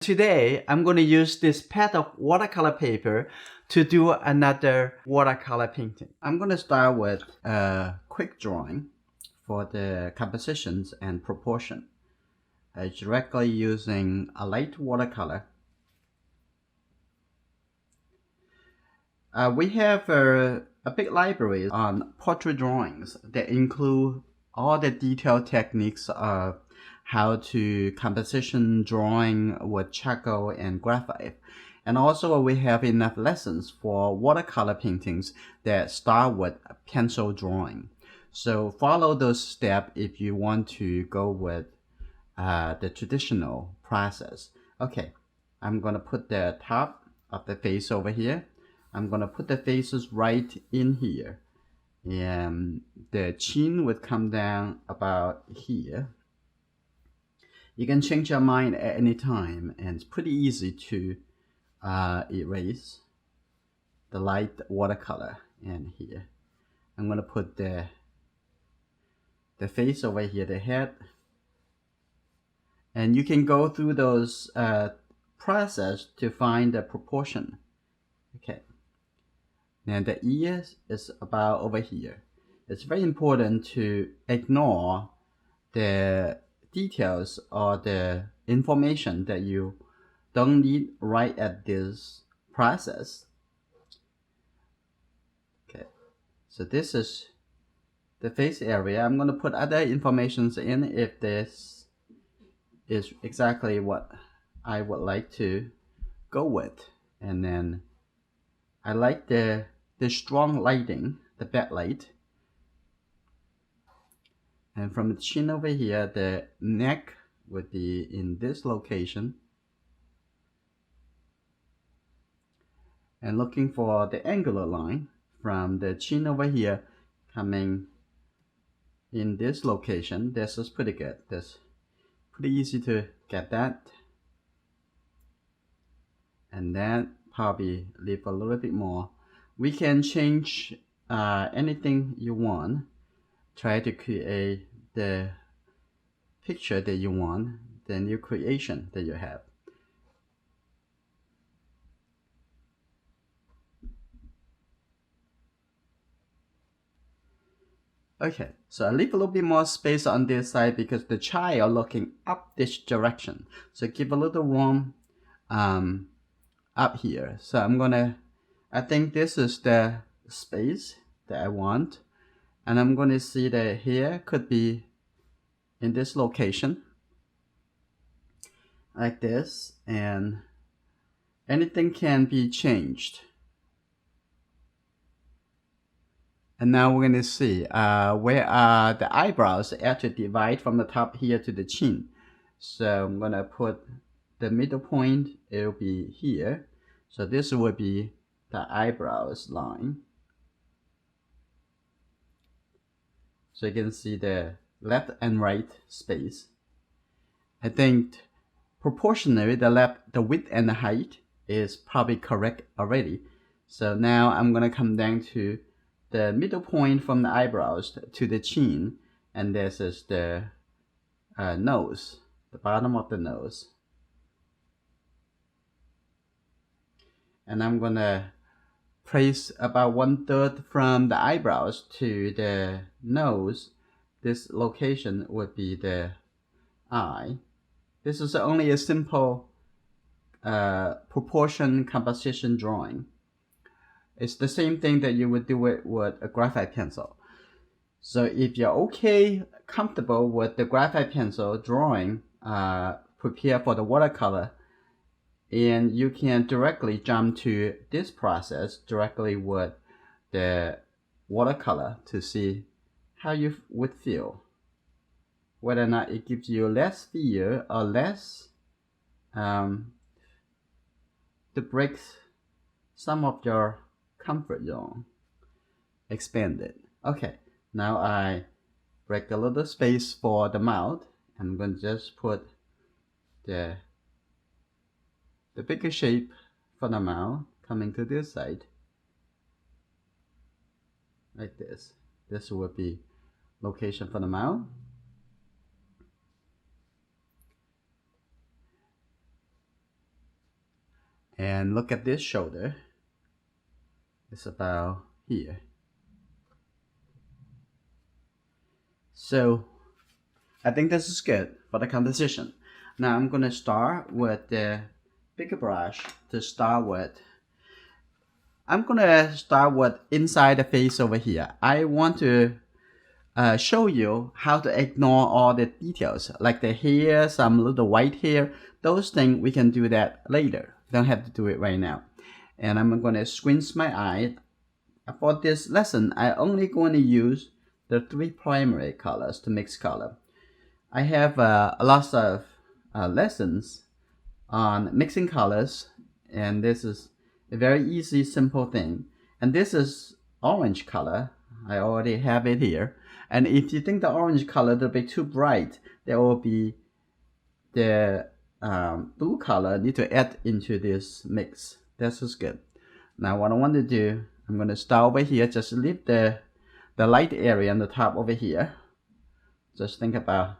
Today, I'm going to use this pad of watercolor paper to do another watercolor painting. I'm going to start with a quick drawing for the compositions and proportion. Directly using a light watercolor. We have a big library on portrait drawings that include all the detailed techniques of how to composition drawing with charcoal and graphite. And also we have enough lessons for watercolor paintings that start with pencil drawing. So follow those steps if you want to go with the traditional process. Okay, I'm gonna put the top of the face over here. I'm gonna put the faces right in here, and the chin would come down about here. You can change your mind at any time, and it's pretty easy to erase the light watercolor in here. I'm gonna put the face over here, the head, and you can go through those process to find the proportion. Okay, and the ears is about over here. It's very important to ignore the details or the information that you don't need right at this process. Okay, so this is the face area. I'm going to put other informations in if this is exactly what I would like to go with. And then I like the strong lighting, the backlight. And from the chin over here, the neck would be in this location. And looking for the angular line from the chin over here coming in this location. This is pretty good. That's pretty easy to get that. And then probably leave a little bit more. We can change anything you want. Try to create the picture that you want, the new creation that you have. Okay, so I leave a little bit more space on this side because the child are looking up this direction. So give a little room up here. So I think this is the space that I want. And I'm going to see that hair could be in this location. Like this. And anything can be changed. And now we're going to see where are the eyebrows actually divide from the top here to the chin. So I'm going to put the middle point, it will be here. So this will be the eyebrows line. So you can see the left and right space. I think proportionally the width and the height is probably correct already. So now I'm going to come down to the middle point from the eyebrows to the chin, and this is the nose, the bottom of the nose. And I'm gonna place about 1/3 from the eyebrows to the nose. This location would be the eye. This is only a simple proportion composition drawing. It's the same thing that you would do it with a graphite pencil. So if you're comfortable with the graphite pencil drawing, prepare for the watercolor, and you can directly jump to this process directly with the watercolor to see how you would feel. Whether or not it gives you less fear or less to break some of your comfort zone. Expand it. Okay, now I break a little space for the mouth. I'm going to just put the bigger shape for the mouth coming to this side. Like this. This will be location for the mouth. And look at this shoulder. It's about here. So I think this is good for the composition. Now I'm gonna start with the bigger brush to start with. I'm gonna start with inside the face over here. I want to show you how to ignore all the details, like the hair, some little white hair. Those things we can do that later. Don't have to do it right now. And I'm gonna squint my eye. For this lesson, I'm only going to use the 3 primary colors to mix color. I have lots of lessons on mixing colors, and this is a very easy, simple thing. And this is orange color. I already have it here. And if you think the orange color will be too bright, there will be the blue color need to add into this mix. This is good. Now what I want to do, I'm going to start over here. Just leave the light area on the top over here. Just think about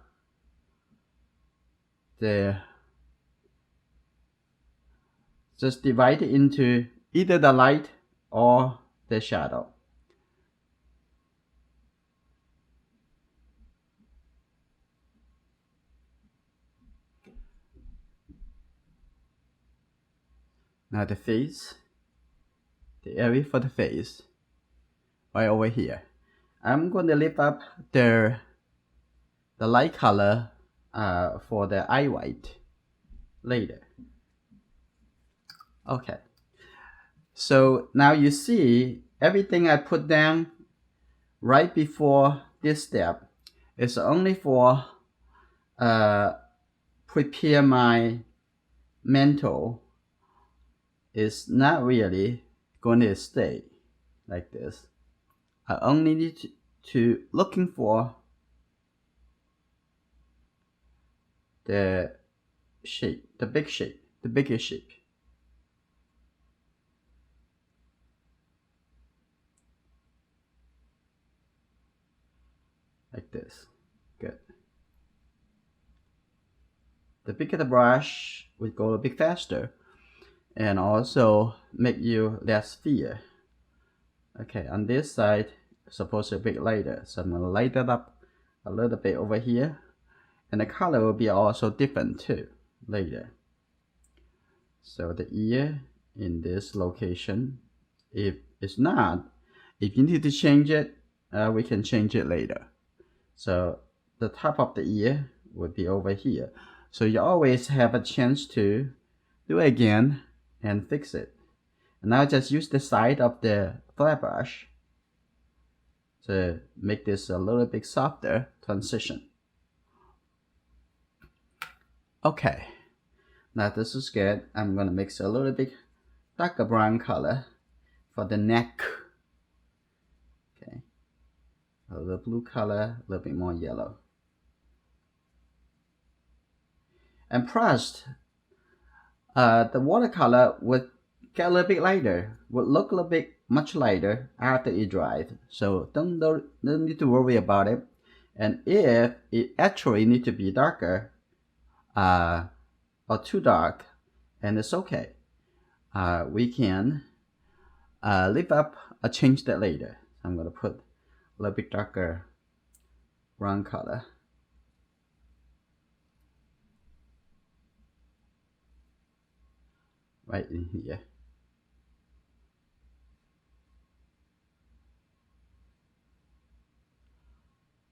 just divide it into either the light or the shadow. Now the face, the area for the face, right over here. I'm going to lift up the light color for the eye white later. Okay. So now you see everything I put down right before this step is only for prepare my mantle. It's not really going to stay like this. I only need to looking for the shape, the bigger shape. Like this. Good. The bigger the brush will go a bit faster and also make you less fear. Okay, on this side, it's supposed to be a bit lighter, so I'm going to light it up a little bit over here, and the color will be also different too later. So the ear in this location, if it's not, if you need to change it, we can change it later. So the top of the ear would be over here. So you always have a chance to do it again and fix it. And now just use the side of the flat brush to make this a little bit softer transition. Okay, now this is good. I'm gonna mix a little bit darker brown color for the neck. Okay, a little blue color, a little bit more yellow. And plus, the watercolor would get a little bit lighter, would look a little bit much lighter after it dries. So don't need to worry about it. And if it actually need to be darker, or too dark, and it's okay. We can leave up or change that later. I'm gonna put a little bit darker brown color. Right in here.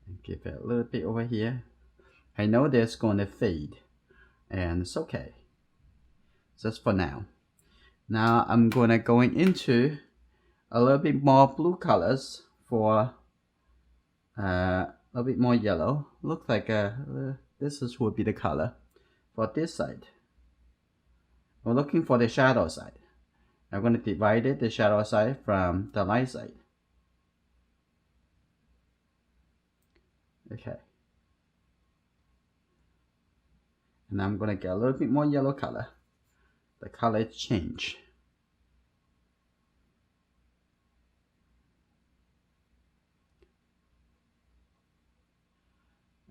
And give it a little bit over here. I know that's gonna fade, and it's okay. Just for now. Now I'm gonna go into a little bit more blue colors for a little bit more yellow. Looks like this would be the color for this side. We're looking for the shadow side. I'm going to divide it, the shadow side from the light side. Okay. And I'm going to get a little bit more yellow color. The color change.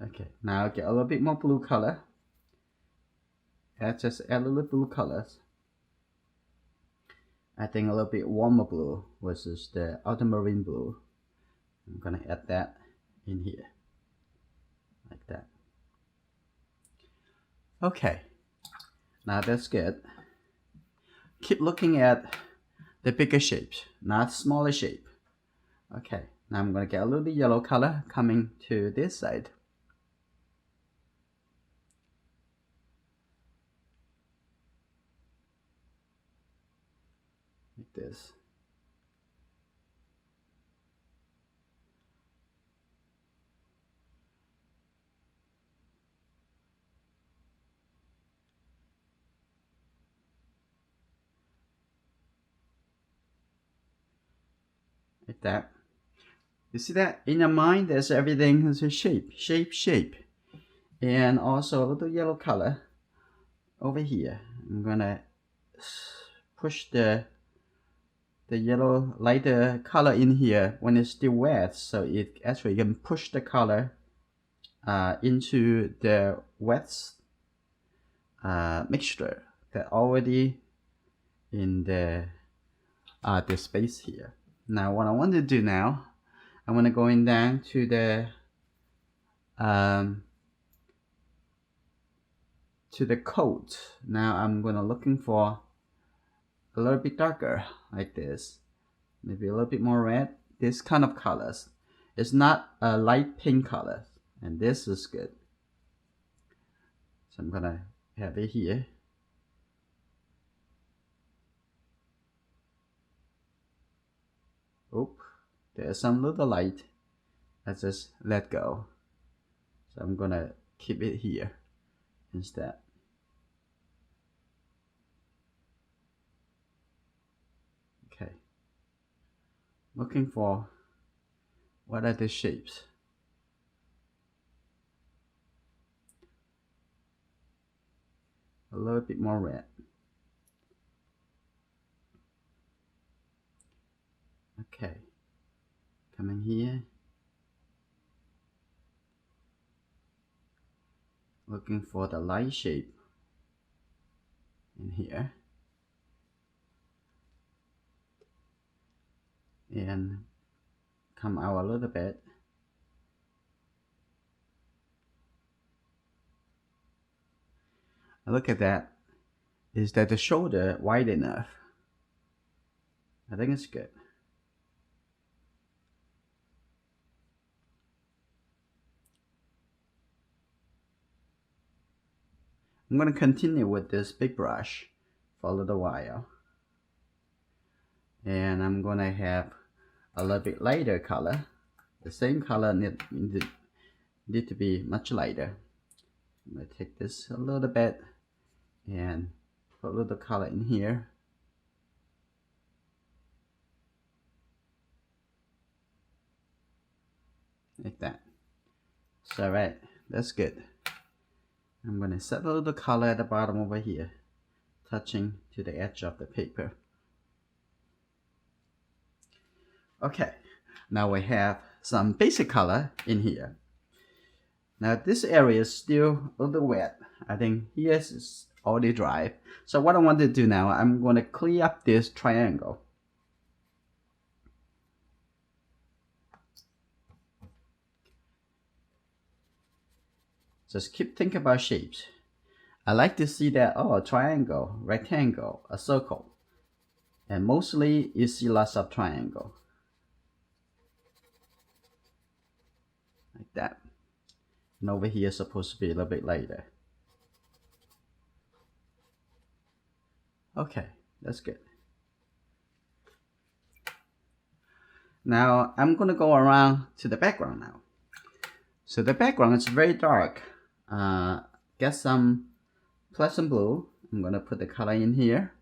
Okay, now get a little bit more blue color. Just add a little blue colors. I think a little bit warmer blue versus the ultramarine blue. I'm gonna add that in here, like that. Okay, now that's good. Keep looking at the bigger shapes, not smaller shape. Okay, now I'm gonna get a little bit yellow color coming to this side. Like this. Like that. You see that? In your mind, there's everything is a shape, shape, shape. And also a little yellow color over here. I'm gonna push the yellow lighter color in here when it's still wet, so it actually can push the color into the wet mixture that already in the space here. Now what I want to do now, I want to go in down to the coat. Now I'm gonna looking for a little bit darker, like this, maybe a little bit more red. This kind of colors. It's not a light pink color, and this is good. So I'm gonna have it here. Oop, there's some little light. I just let go. So I'm gonna keep it here instead. Okay. Looking for what are the shapes. A little bit more red. Okay. Coming here. Looking for the light shape in here. And come out a little bit. Look at that. Is that the shoulder wide enough? I think it's good. I'm going to continue with this big brush for a little while. And I'm going to have a little bit lighter color. The same color need to be much lighter. I'm going to take this a little bit and put a little color in here. Like that. So right, that's good. I'm going to set a little color at the bottom over here, touching to the edge of the paper. Okay, now we have some basic color in here. Now this area is still a little wet. I think here is already dry. So what I want to do now, I'm going to clear up this triangle. Just keep thinking about shapes. I like to see that, oh, a triangle, rectangle, a circle. And mostly you see lots of triangle. Like that. And over here is supposed to be a little bit lighter. Okay, that's good. Now I'm going to go around to the background now. So the background is very dark. Get some pleasant blue. I'm going to put the color in here.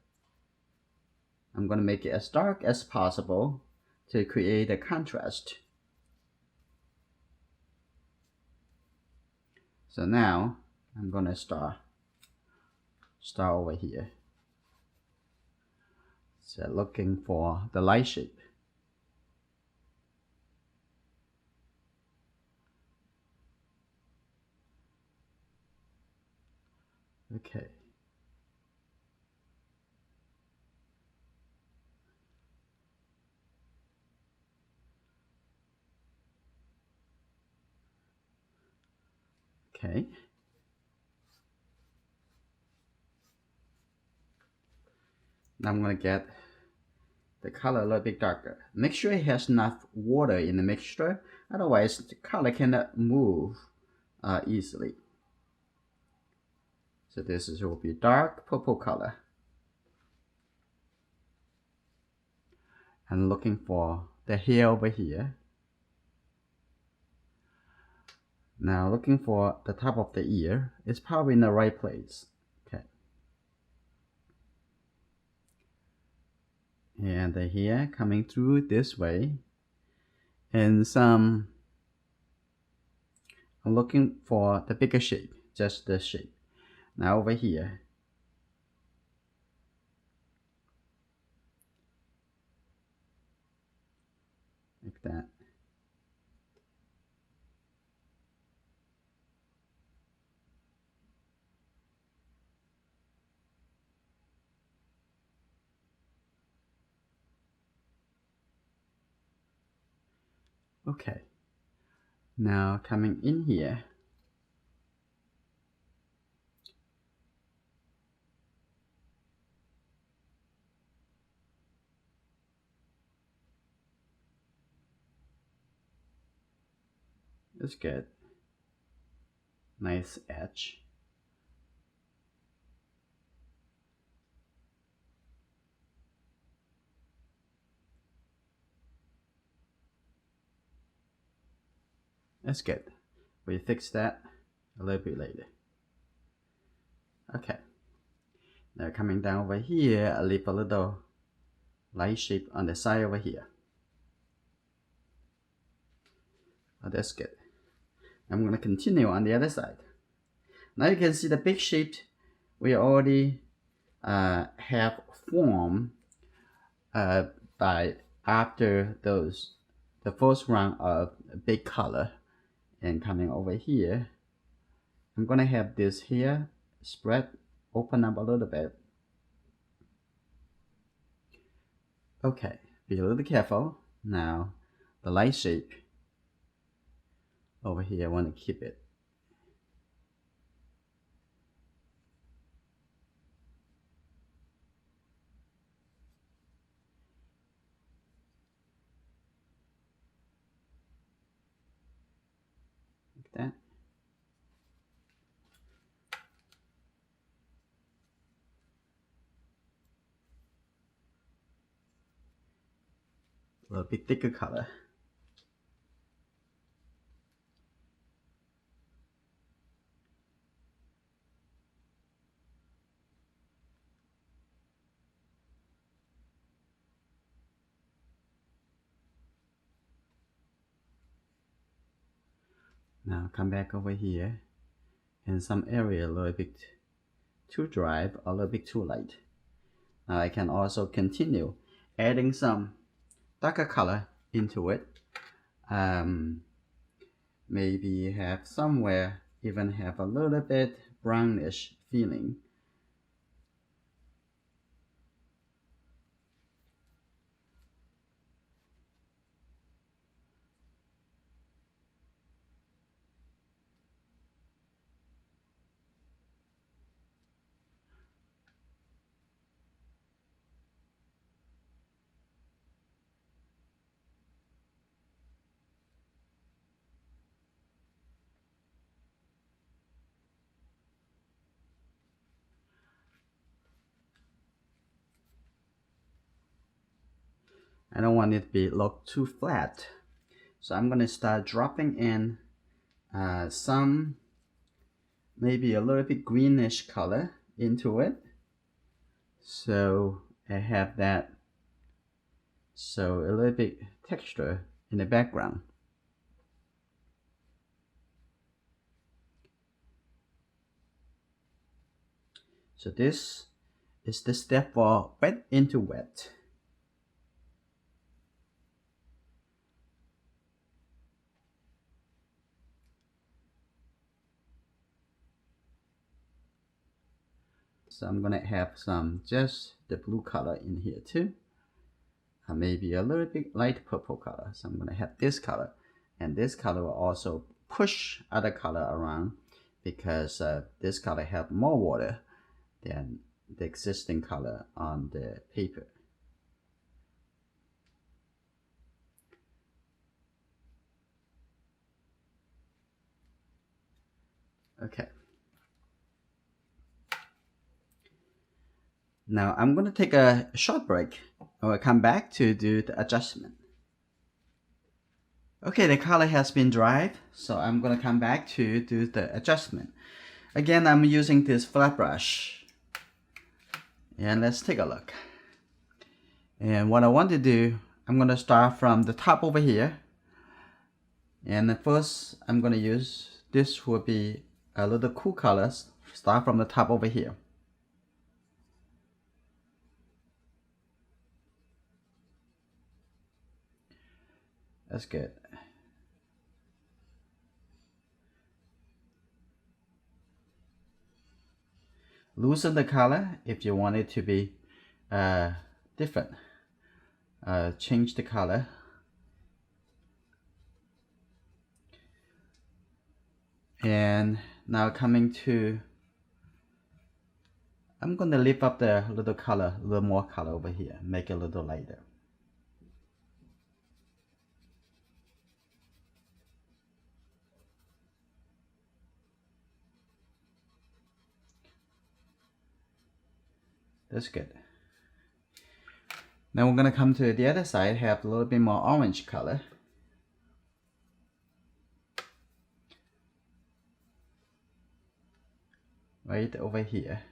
I'm going to make it as dark as possible to create a contrast. So now I'm going to start over here. So looking for the light shape. Okay. Okay. Now I'm gonna get the color a little bit darker. Make sure it has enough water in the mixture, otherwise the color cannot move easily. So this will be dark purple color. And looking for the hair over here. Now looking for the top of the ear. It's probably in the right place. Okay. And the hair coming through this way. And I'm looking for the bigger shape, just the shape. Now over here. Like that. Okay. Now coming in here. That's good. Nice edge. That's good. We fix that a little bit later. Okay. Now coming down over here, I leave a little light shape on the side over here. Oh, that's good. I'm going to continue on the other side. Now you can see the big shape we already have formed by after the first round of big color. And coming over here, I'm going to have this here spread, open up a little bit. Okay, be a little careful. Now the light shape over here, I want to keep it. Like that. A little bit thicker color. Now come back over here, and some area a little bit too dry, a little bit too light. Now I can also continue adding some darker color into it. Maybe have somewhere even have a little bit brownish feeling. I don't want it to look too flat, so I'm gonna start dropping in some maybe a little bit greenish color into it, so I have that, so a little bit texture in the background. So this is the step for wet into wet. So I'm gonna have some just the blue color in here too. Maybe a little bit light purple color. So I'm gonna have this color, and this color will also push other color around because this color have more water than the existing color on the paper. Okay. Now I'm going to take a short break. I will come back to do the adjustment. Okay, the color has been dried, so I'm going to come back to do the adjustment. Again, I'm using this flat brush. And let's take a look. And what I want to do, I'm going to start from the top over here. And the first I'm going to use, this will be a little cool colors. Start from the top over here. That's good. Loosen the color if you want it to be different. Change the color. And now coming to, I'm going to lift up the little color, a little more color over here, make it a little lighter. That's good. Now we're going to come to the other side, have a little bit more orange color. Right over here.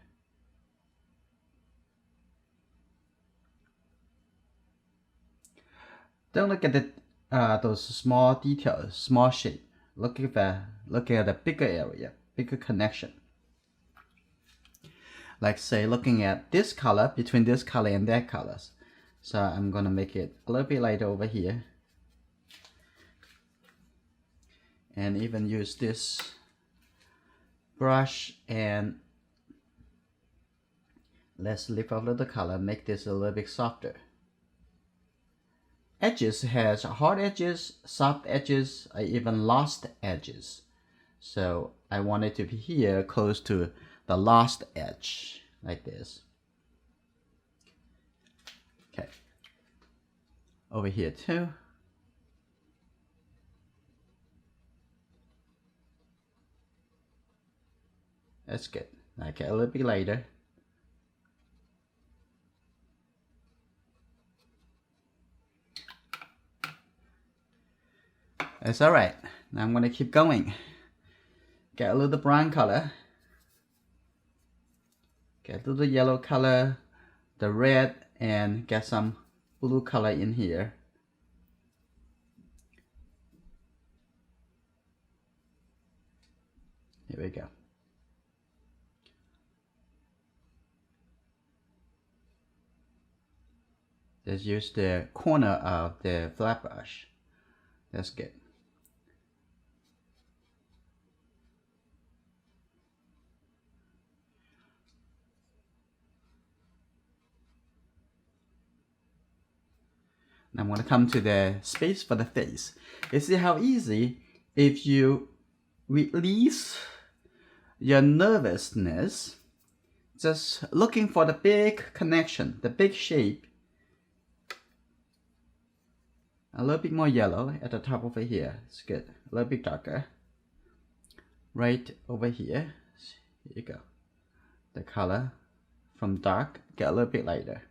Don't look at the those small details, small shape. Look at the bigger area, bigger connection. Like say looking at this color, between this color and that colors. So I'm gonna make it a little bit lighter over here. And even use this brush and let's lift up a little color, make this a little bit softer. Edges has hard edges, soft edges, or even lost edges. So I want it to be here close to the lost edge, like this. Okay. Over here too. That's good. Okay, a little bit lighter. That's all right. Now I'm gonna keep going. Get a little brown color. Get a little yellow color, the red, and get some blue color in here. Here we go. Just use the corner of the flat brush. That's good. Now I'm going to come to the space for the face. You see how easy if you release your nervousness, just looking for the big connection, the big shape. A little bit more yellow at the top over here. It's good. A little bit darker. Right over here. Here you go. The color from dark get a little bit lighter.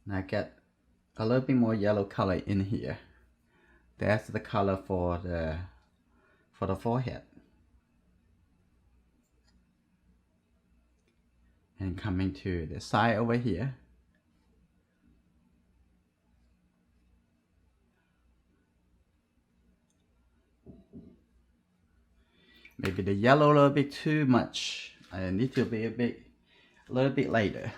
Now get a little bit more yellow color in here. That's the color for the forehead. And coming to the side over here. Maybe the yellow a little bit too much. I need to be a little bit lighter.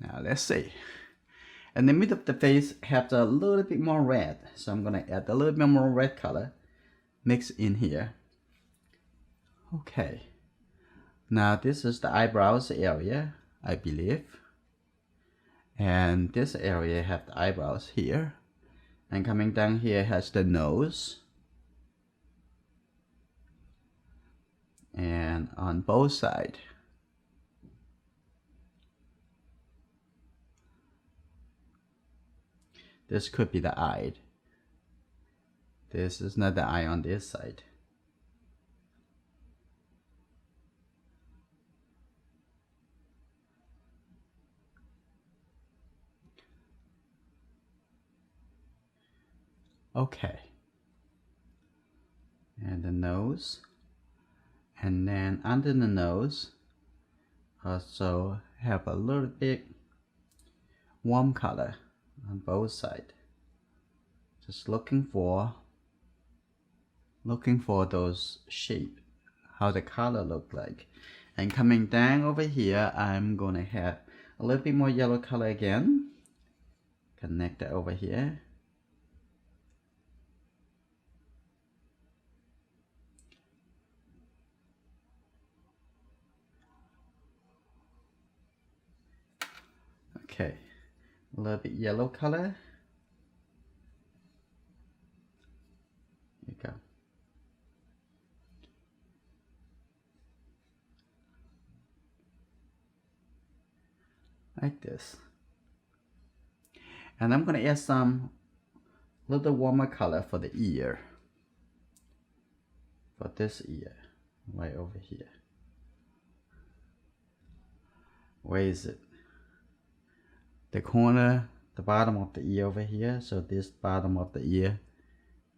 Now let's see. And the middle of the face has a little bit more red. So I'm gonna add a little bit more red color mix in here. Okay. Now this is the eyebrows area, I believe. And this area have the eyebrows here. And coming down here has the nose. And on both sides. This could be the eye. This is not the eye on this side. Okay. And the nose. And then under the nose, also have a little bit warm color on both sides. Just looking for those shape, how the color look like. And coming down over here, I'm gonna have a little bit more yellow color again. Connect it over here. Okay, a little bit yellow color. Here you go. Like this. And I'm gonna add some little warmer color for the ear. For this ear, right over here. Where is it? The corner, the bottom of the ear over here. So this bottom of the ear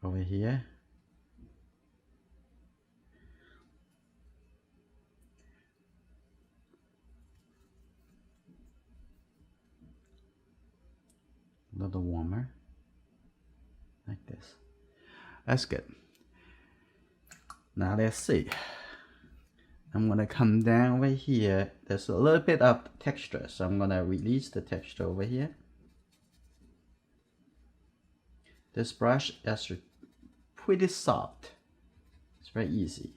over here. A little warmer, like this. That's good. Now let's see. I'm gonna come down over here. There's a little bit of texture, so I'm gonna release the texture over here. This brush is pretty soft. It's very easy.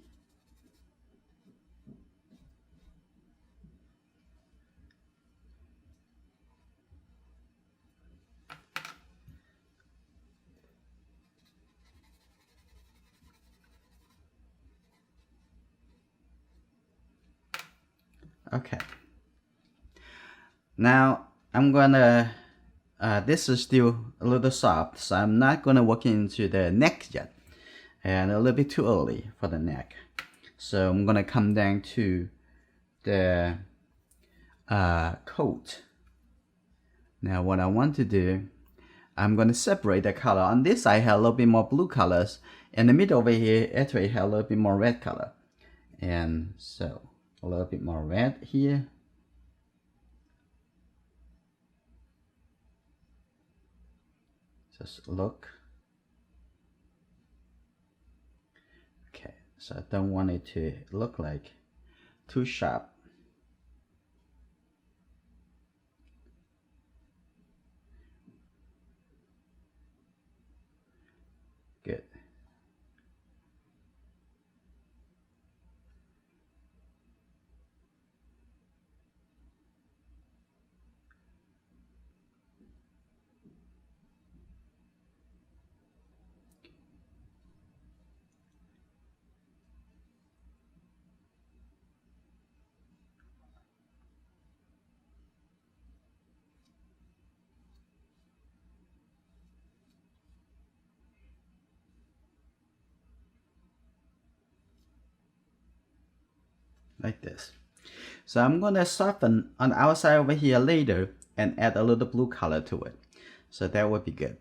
Okay. Now I'm gonna, this is still a little soft, so I'm not gonna work into the neck yet. And a little bit too early for the neck. So I'm gonna come down to the coat. Now what I want to do, I'm gonna separate the color. On this side I have a little bit more blue colors. In the middle over here, actually have a little bit more red color. And so a little bit more red here. Just look. Okay, so I don't want it to look like too sharp. Good. Like this. So I'm gonna soften on the outside over here later and add a little blue color to it. So that would be good.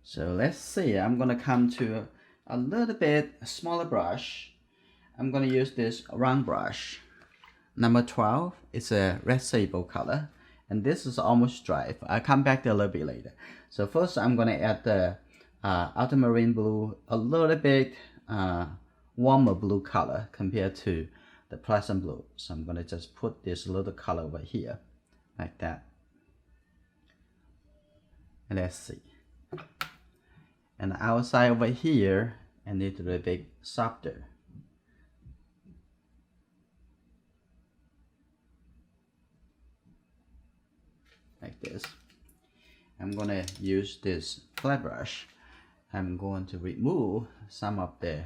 So let's see, I'm gonna come to a little bit smaller brush. I'm gonna use this round brush. Number 12, it's a red sable color. And this is almost dry. I'll come back to a little bit later. So first I'm gonna add the ultramarine blue, a little bit warmer blue color compared to the pleasant blue. So I'm going to just put this little color over here, like that. And let's see. And outside over here, I need a little bit softer. Like this. I'm going to use this flat brush. I'm going to remove some of the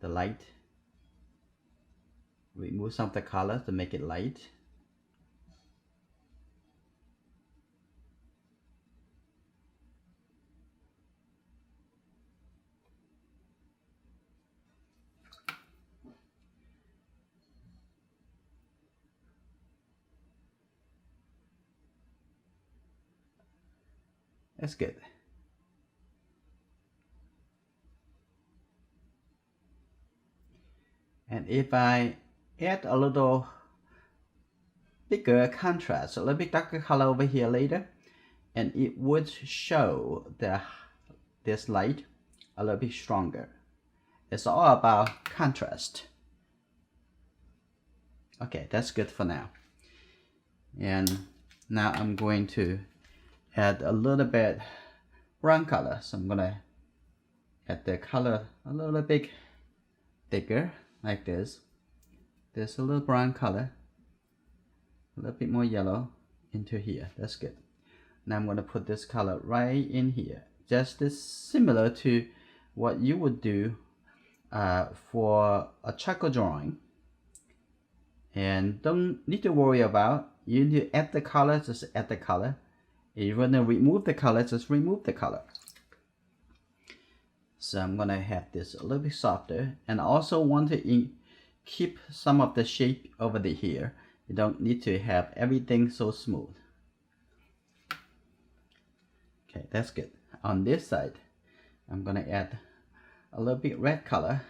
light. Remove some of the color to make it light. That's good. And if I add a little bigger contrast, a little bit darker color over here later, and it would show this light a little bit stronger. It's all about contrast. Okay, that's good for now. And now I'm going to add a little bit brown color. So I'm gonna add the color a little bit thicker, like this. There's a little brown color, a little bit more yellow into here. That's good. Now I'm gonna put this color right in here, just as similar to what you would do for a charcoal drawing. And don't need to worry about, you need to add the color, just add the color. If you want to remove the color, just remove the color. So I'm gonna have this a little bit softer, and I also want to keep some of the shape over the here. You don't need to have everything so smooth. Okay, that's good. On this side, I'm gonna add a little bit red color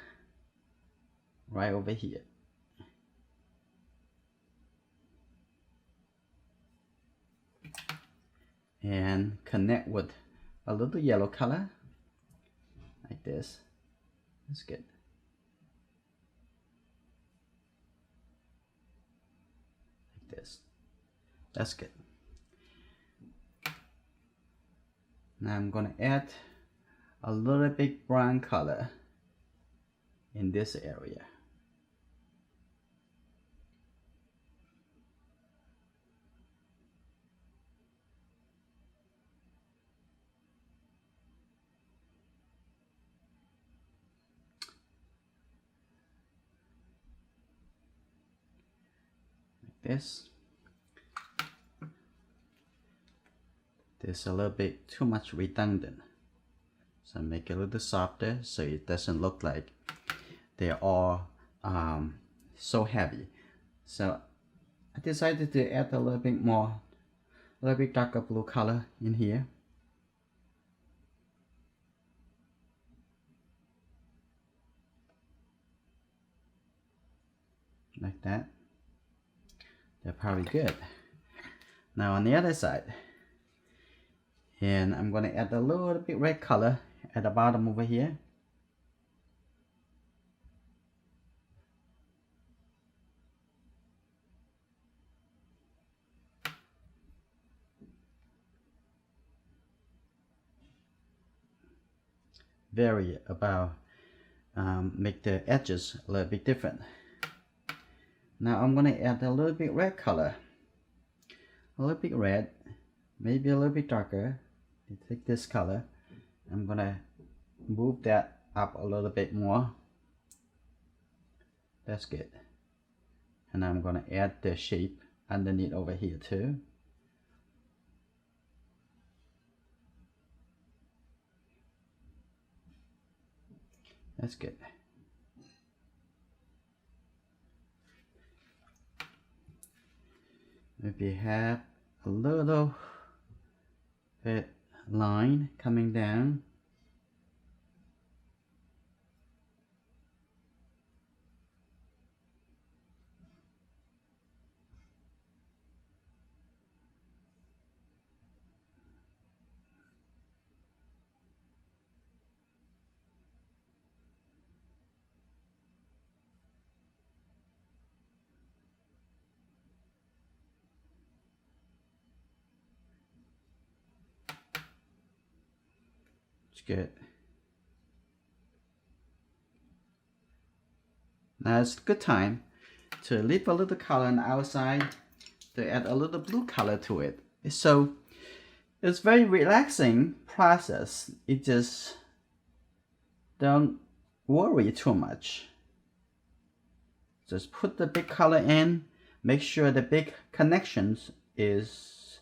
right over here. And connect with a little yellow color, like this. That's good. Like this. That's good. Now I'm gonna add a little bit brown color in this area. This. There's a little bit too much redundant, so make it a little softer so it doesn't look like they're all so heavy. So I decided to add a little bit more, a little bit darker blue color in here. Like that. They're probably good. Now on the other side, and I'm going to add a little bit red color at the bottom over here. Vary about, make the edges a little bit different. Now I'm going to add a little bit red color, a little bit red, maybe a little bit darker. Take this color, I'm going to move that up a little bit more. That's good. And I'm going to add the shape underneath over here too. That's good. Maybe have a little bit line coming down. It's good. Now it's a good time to leave a little color on the outside to add a little blue color to it. So it's very relaxing process. It just don't worry too much. Just put the big color in, make sure the big connections is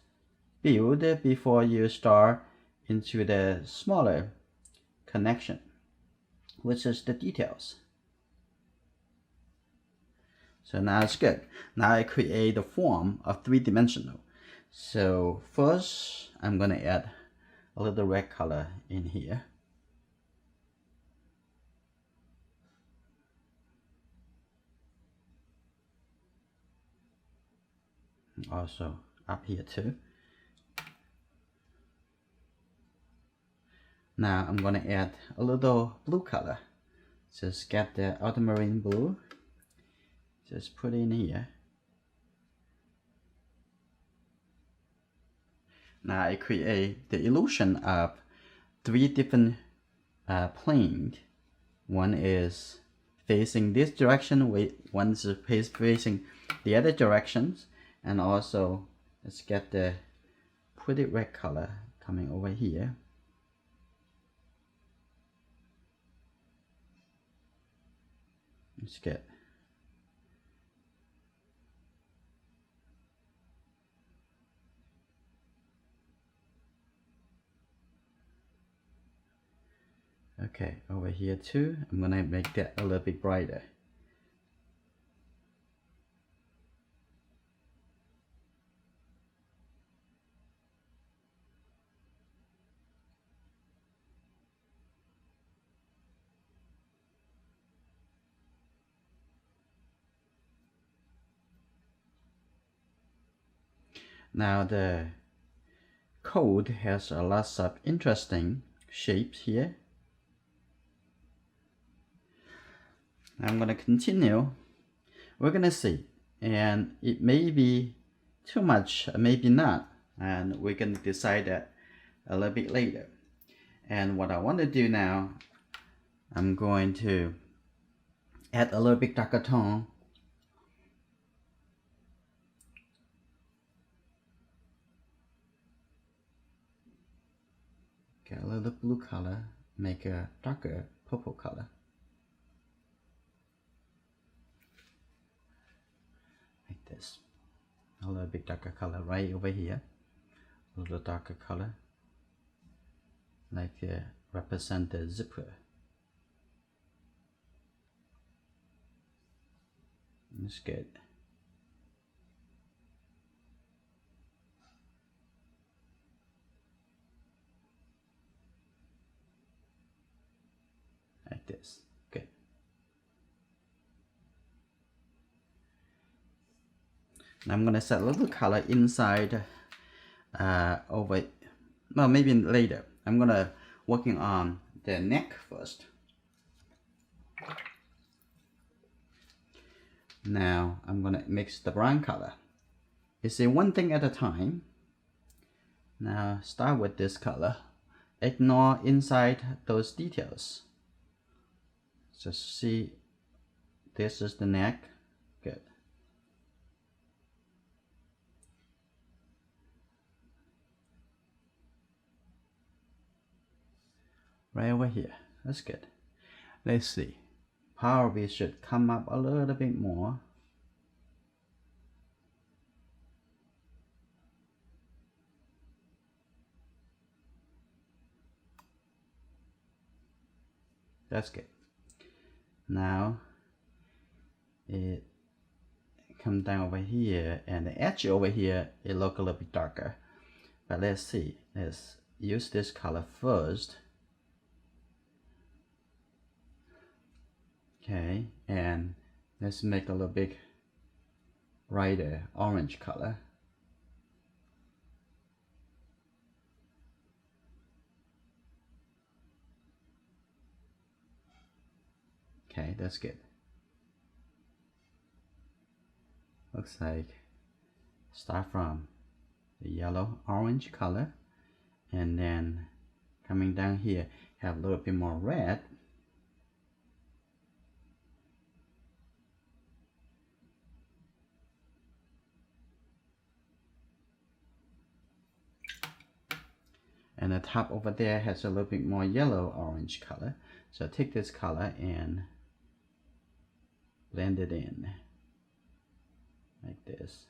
built before you start into the smaller connection, which is the details. So now it's good. Now I create a form of three-dimensional. So first I'm gonna add a little red color in here. Also up here too. Now I'm gonna add a little blue color. Just get the ultramarine blue. Just put it in here. Now I create the illusion of three different planes. One is facing this direction, one is facing the other directions, and also let's get the pretty red color coming over here. Let's get okay, over here too. I'm gonna make that a little bit brighter. Now the code has a lot of interesting shapes here. I'm gonna continue. We're gonna see, and it may be too much, maybe not, and we're gonna decide that a little bit later. And what I want to do now, I'm going to add a little bit darker tone. Get a little blue color, make a darker purple color. Like this. A little bit darker color right over here. A little darker color. Like represent the zipper. That's good. Like this. Good. Now I'm gonna set a little color inside over, well, maybe later. I'm gonna working on the neck first. Now I'm gonna mix the brown color. You see, one thing at a time. Now start with this color. Ignore inside those details. Just see, this is the neck. Good. Right over here. That's good. Let's see. Probably should come up a little bit more. That's good. Now it come down over here, and the edge over here it look a little bit darker. But let's see. Let's use this color first. Okay, and let's make a little bit brighter orange color. Okay, that's good. Looks like start from the yellow orange color, and then coming down here, have a little bit more red. And the top over there has a little bit more yellow orange color. So take this color and blend it in like this.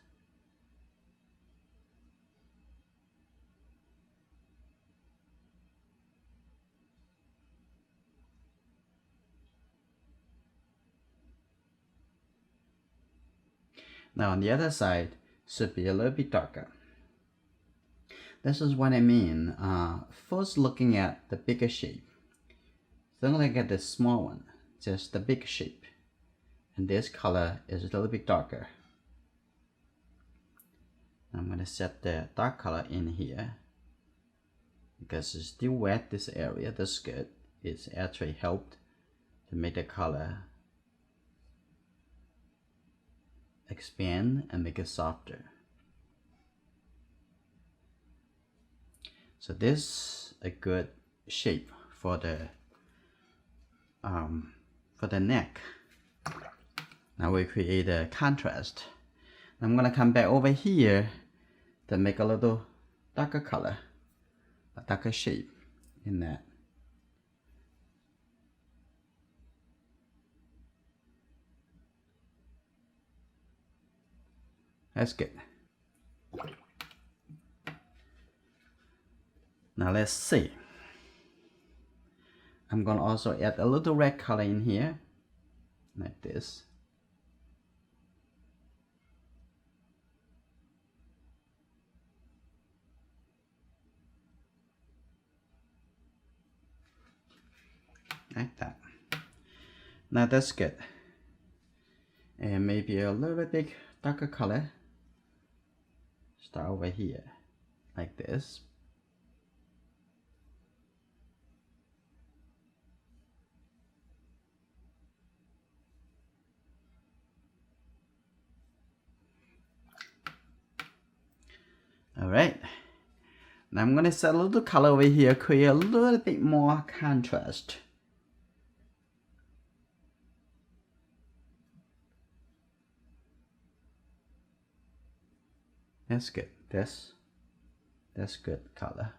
Now on the other side should be a little bit darker. This is what I mean. First looking at the bigger shape. Then look at the small one, just the big shape. And this color is a little bit darker. I'm going to set the dark color in here because it's still wet, this area. That's good. It's actually helped to make the color expand and make it softer. So this is a good shape for the neck. Now we create a contrast. I'm gonna come back over here to make a little darker color, a darker shape in that. That's good. Now let's see. I'm gonna also add a little red color in here, like this. Like that. Now that's good. And maybe a little bit darker color. Start over here, like this. All right. Now I'm gonna set a little color over here, create a little bit more contrast. That's good. That's good color.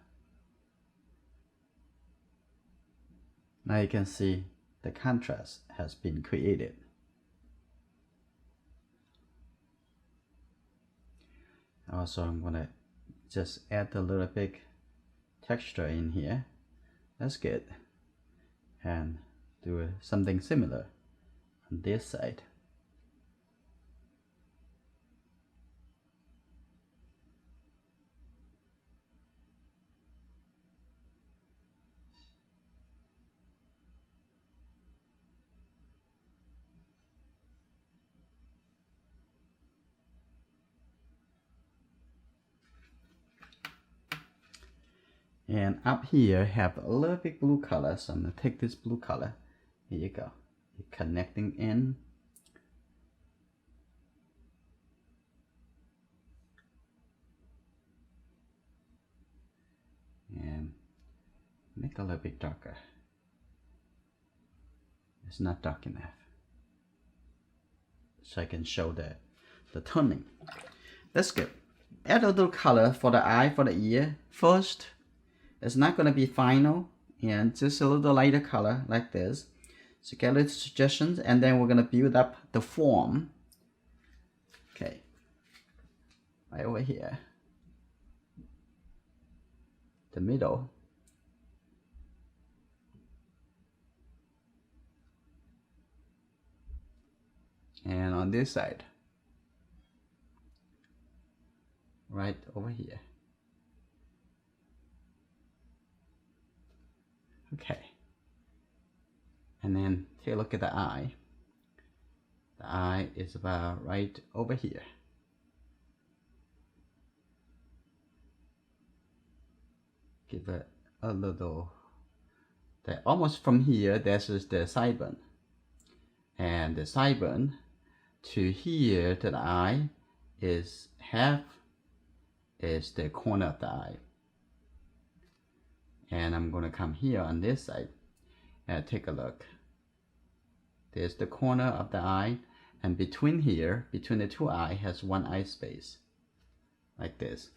Now you can see the contrast has been created. Also, I'm gonna just add a little bit texture in here. That's good. And do something similar on this side. And up here have a little bit blue color, so I'm gonna take this blue color. Here you go. You're connecting in. And make a little bit darker. It's not dark enough. So I can show the toning. That's good. Add a little color for the eye, for the ear. First, it's not going to be final, and just a little lighter color like this. So get a little suggestions, and then we're going to build up the form. Okay, right over here, the middle. And on this side, right over here. Okay. And then take a look at the eye. The eye is about right over here. Give it a little, almost from here, this is the sideburn. And the sideburn to here to the eye is half is the corner of the eye. And I'm going to come here on this side and take a look. There's the corner of the eye, and between here, between the two eyes, has one eye space, like this.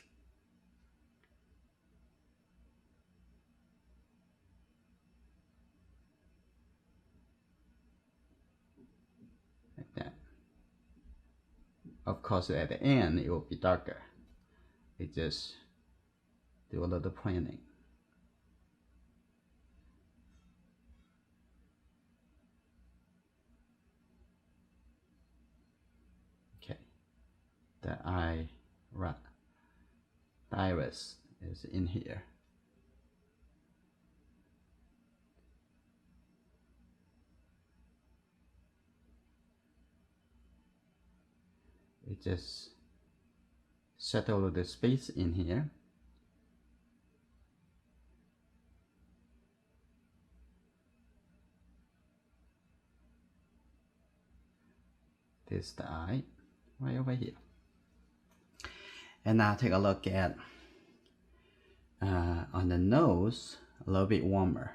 Like that. Of course, at the end, it will be darker. It just do a little planning. Okay, the iris is in here. It just settle the space in here. This is the eye right over here. And now take a look at on the nose, a little bit warmer,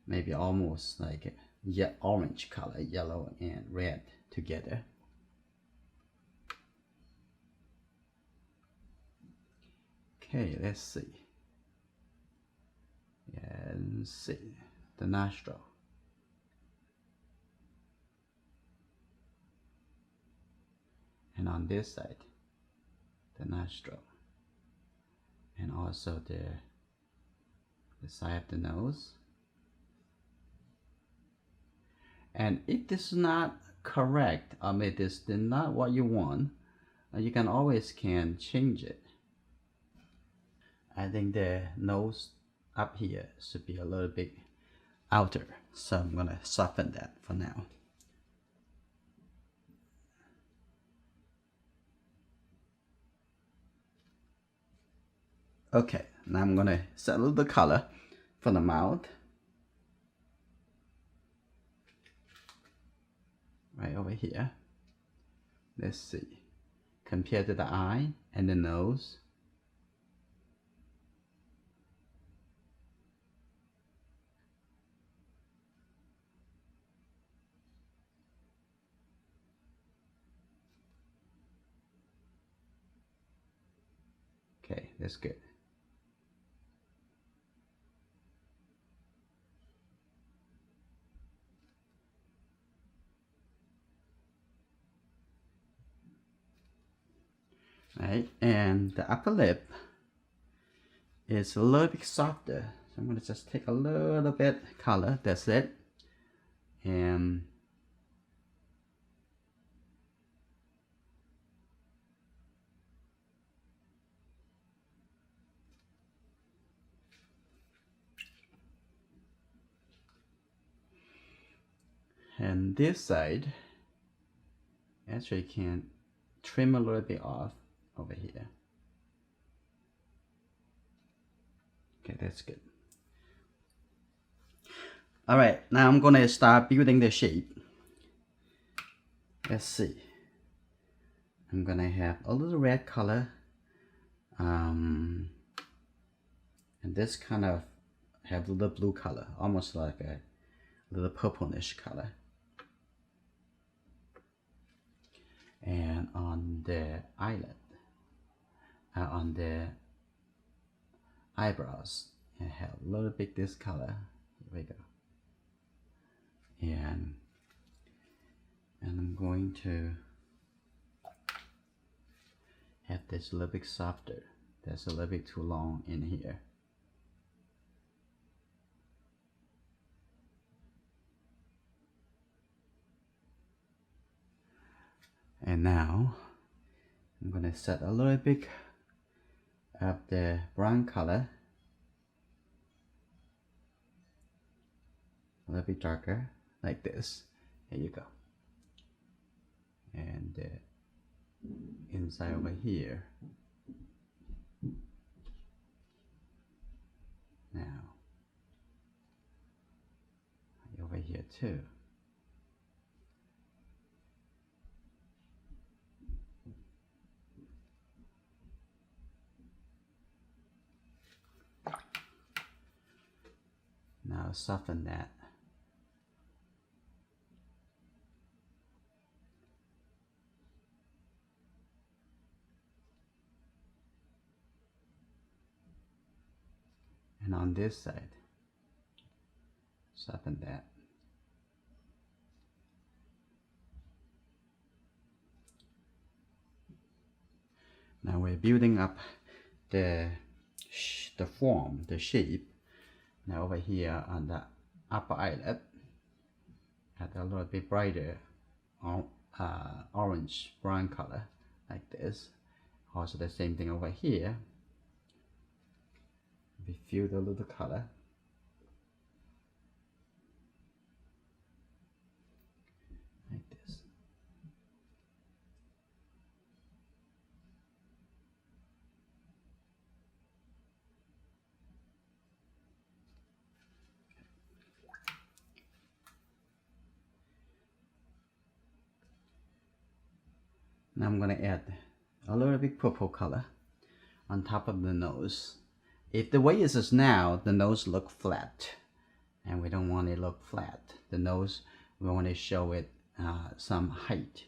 maybe almost like a orange color, yellow and red together. Okay, let's see. And see the nostril. And on this side, the nostril. And also the side of the nose. And if this is not correct, I mean this is not what you want, you can always change it. I think the nose up here should be a little bit outer, so I'm gonna soften that for now. Okay, now I'm gonna set a little bit color for the mouth. Right over here. Let's see. Compared to the eye and the nose. Okay, that's good. Right, and the upper lip is a little bit softer. So I'm gonna just take a little bit color, that's it. And this side actually can trim a little bit off over here. Okay, that's good. All right, now I'm gonna start building the shape. Let's see. I'm gonna have a little red color, and this kind of have a little blue color, almost like a little purplish color. And on the eyelid, on the eyebrows, I have a little bit this color. Here we go. And I'm going to have this a little bit softer. That's a little bit too long in here. And now I'm gonna set a little bit of the brown color, a little bit darker, like this. Here you go. And inside over here. Now, over here too. soften that. And on this side, soften that. Now we're building up the form, the shape. Now over here on the upper eyelid, add a little bit brighter orange brown color like this. Also the same thing over here. We fill a little color. Like this. Now I'm going to add a little bit purple color on top of the nose. If the way it is now, the nose look flat, and we don't want it look flat. The nose, we want to show it some height.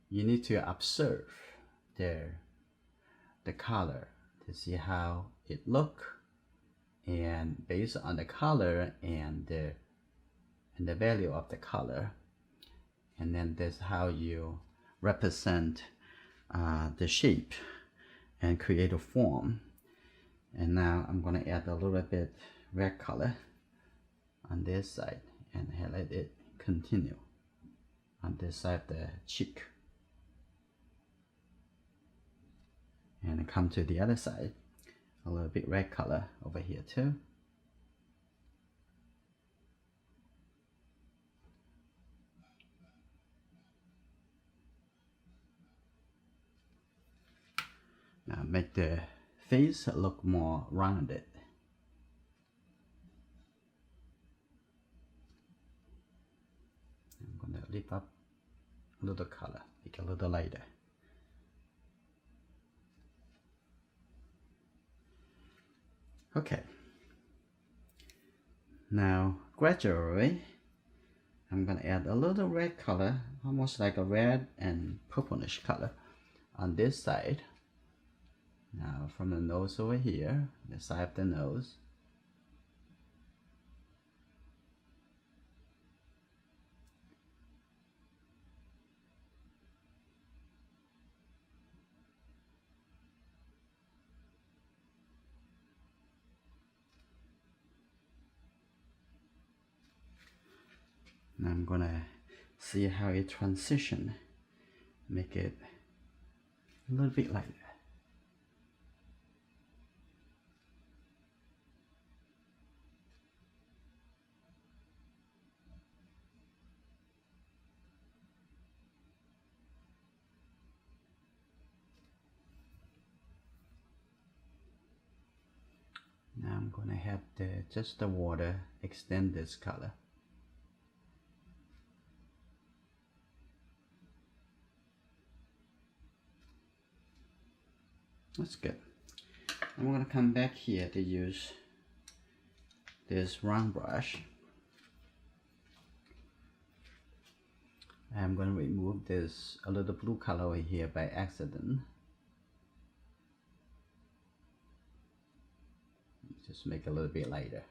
You need to observe the color to see how it look, and based on the color and the value of the color, and then that's how you represent the shape and create a form. And now I'm going to add a little bit red color on this side and let it continue on this side of the cheek, and come to the other side, a little bit red color over here too. Now make the face look more rounded. I'm going to lift up a little color, make it a little lighter. Okay. Now gradually I'm going to add a little red color, almost like a red and purplish color on this side. Now from the nose over here, the side of the nose. Now I'm gonna see how it transition, make it a little bit lighter. Now I'm gonna have just the water extend this color. That's good. I'm gonna come back here to use this round brush. I'm gonna remove this a little blue color over here by accident. Just make it a little bit lighter.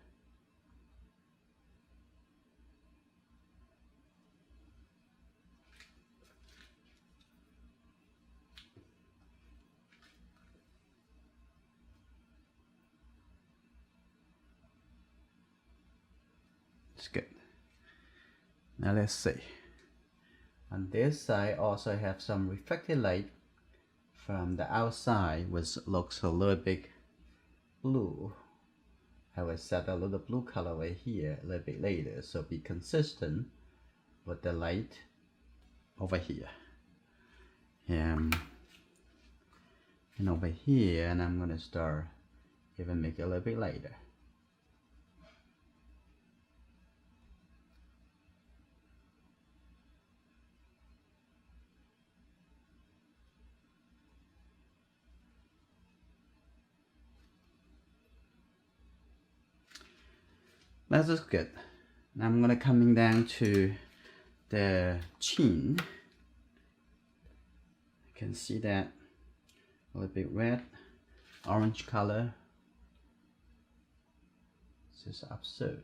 It's good. Now let's see. On this side also have some reflected light from the outside, which looks a little bit blue. I will set a little blue color over here a little bit later, so be consistent with the light over here. And over here, and I'm gonna start even make it a little bit lighter. That is good. Now I'm gonna coming down to the chin. You can see that a little bit red, orange color. Just observe.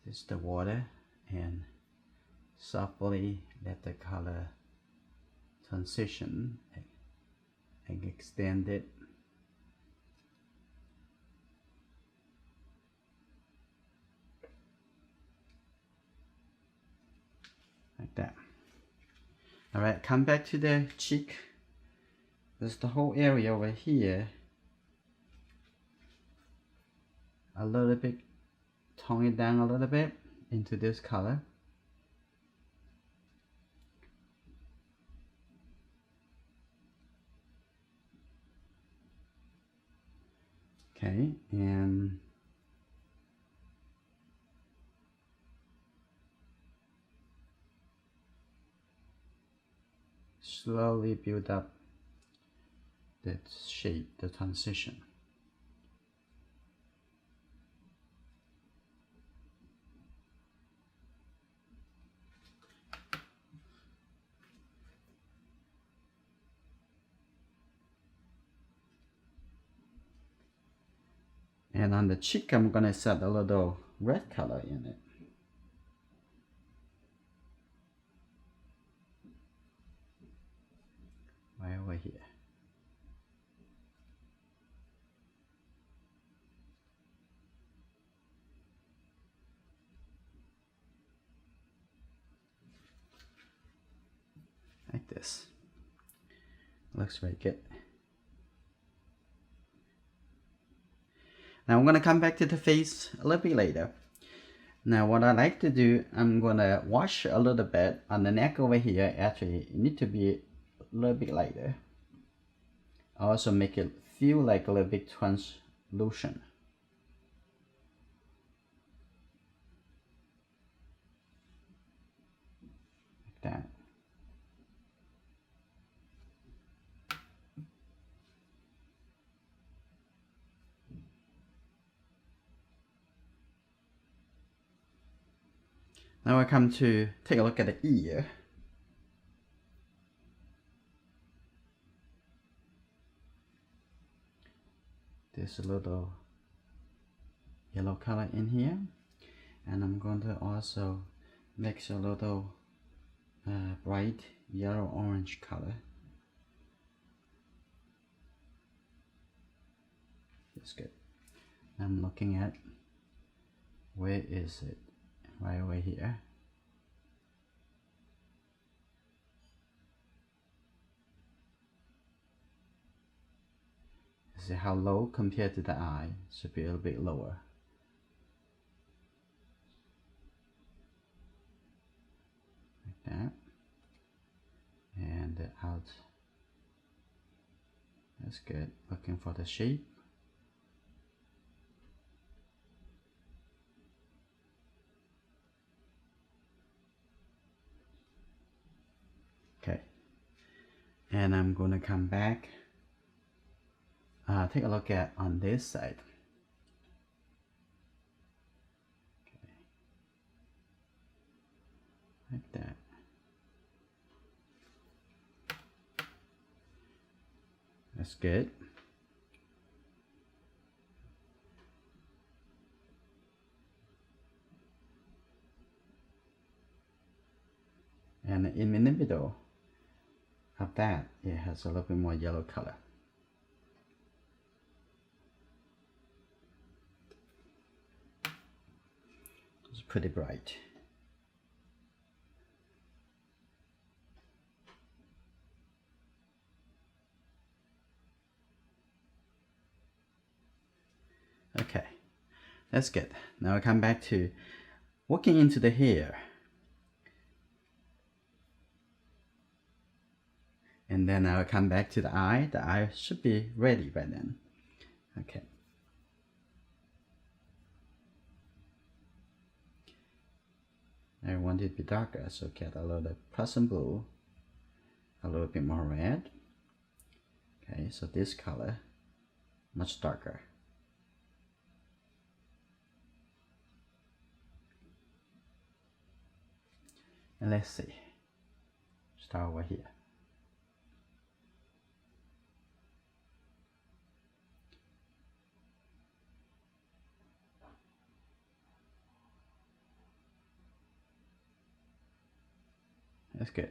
This is the water, and softly let the color transition and extend it. Like that. Alright, come back to the cheek. There's the whole area over here. A little bit, tone it down a little bit into this color. Okay, and slowly build up the shape, the transition. And on the cheek, I'm gonna set a little red color in it. Right over here. Like this. Looks very good. Now I'm gonna come back to the face a little bit later. Now what I like to do, I'm gonna wash a little bit on the neck over here. Actually, it need to be a little bit lighter. Also make it feel like a little bit translucent. Like that. Now I come to take a look at the ear. There's a little yellow color in here, and I'm going to also mix a little bright yellow orange color. That's good. I'm looking at where is it? Right over here. See how low compared to the eye? Should be a little bit lower. Like that. And out. That's good. Looking for the shape. Okay. And I'm going to come back. Take a look at on this side. Okay. Like that. That's good. And in the middle of that, it has a little bit more yellow color. It's pretty bright. Okay, that's good. Now I come back to working into the hair. And then I'll come back to the eye. The eye should be ready by then. Okay. I want it to be darker, so get a little Prussian blue, a little bit more red. Okay, so this color much darker. And let's see. Start over here. That's good.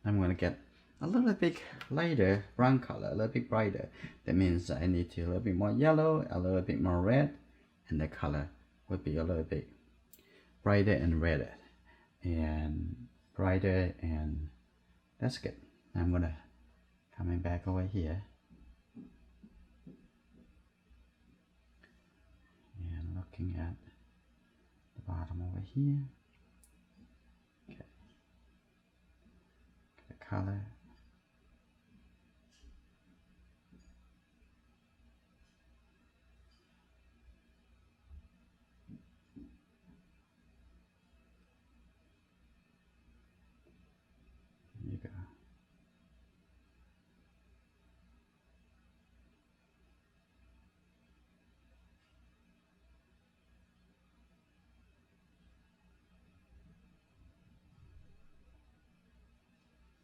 I'm gonna get a little bit lighter brown color, a little bit brighter. That means I need to a little bit more yellow, a little bit more red, and the color would be a little bit brighter and redder, and brighter, and that's good. I'm gonna coming back over here and looking at the bottom over here. Okay, the color. There you go.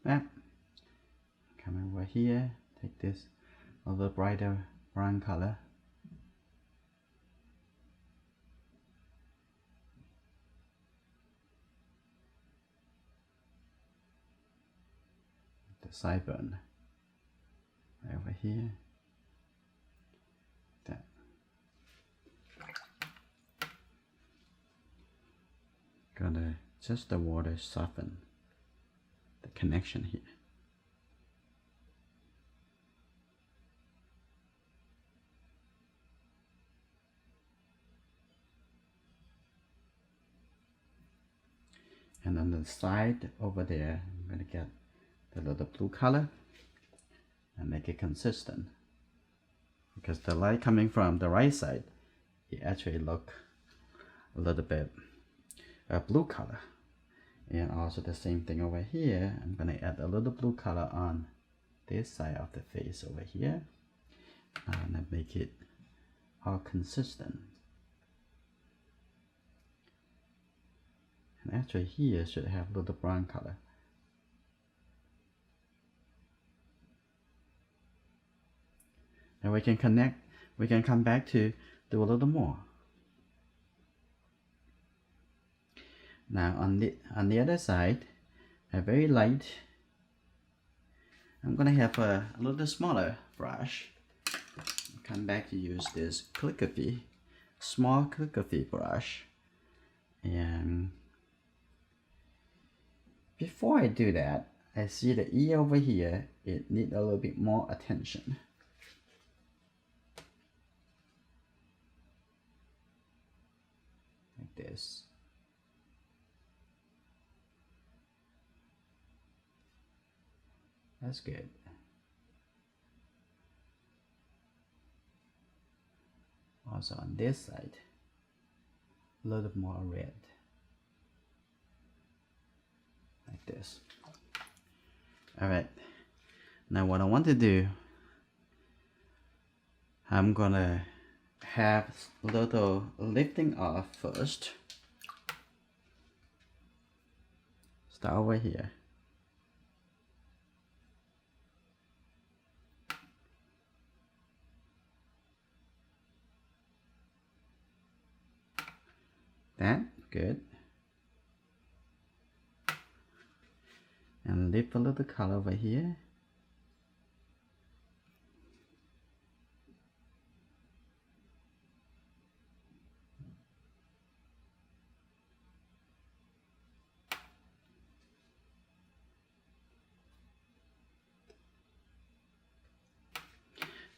That. Come over here, take this a little brighter brown color. The sideburn right over here. That. Gonna just the water soften the connection here. And on the side over there, I'm going to get the little blue color and make it consistent. Because the light coming from the right side, it actually look a little bit blue color. And also the same thing over here, I'm going to add a little blue color on this side of the face over here. And make it all consistent. And actually here should have a little brown color. And we can connect, we can come back to do a little more. Now on the other side, a very light, I'm gonna have a little smaller brush. Come back to use this calligraphy, small calligraphy brush. And before I do that, I see the E over here, it needs a little bit more attention. Like this. That's good. Also on this side, a little more red. Like this. Alright, now what I want to do, I'm gonna have a little lifting off first. Start over here. That, good. And lift a little color over here.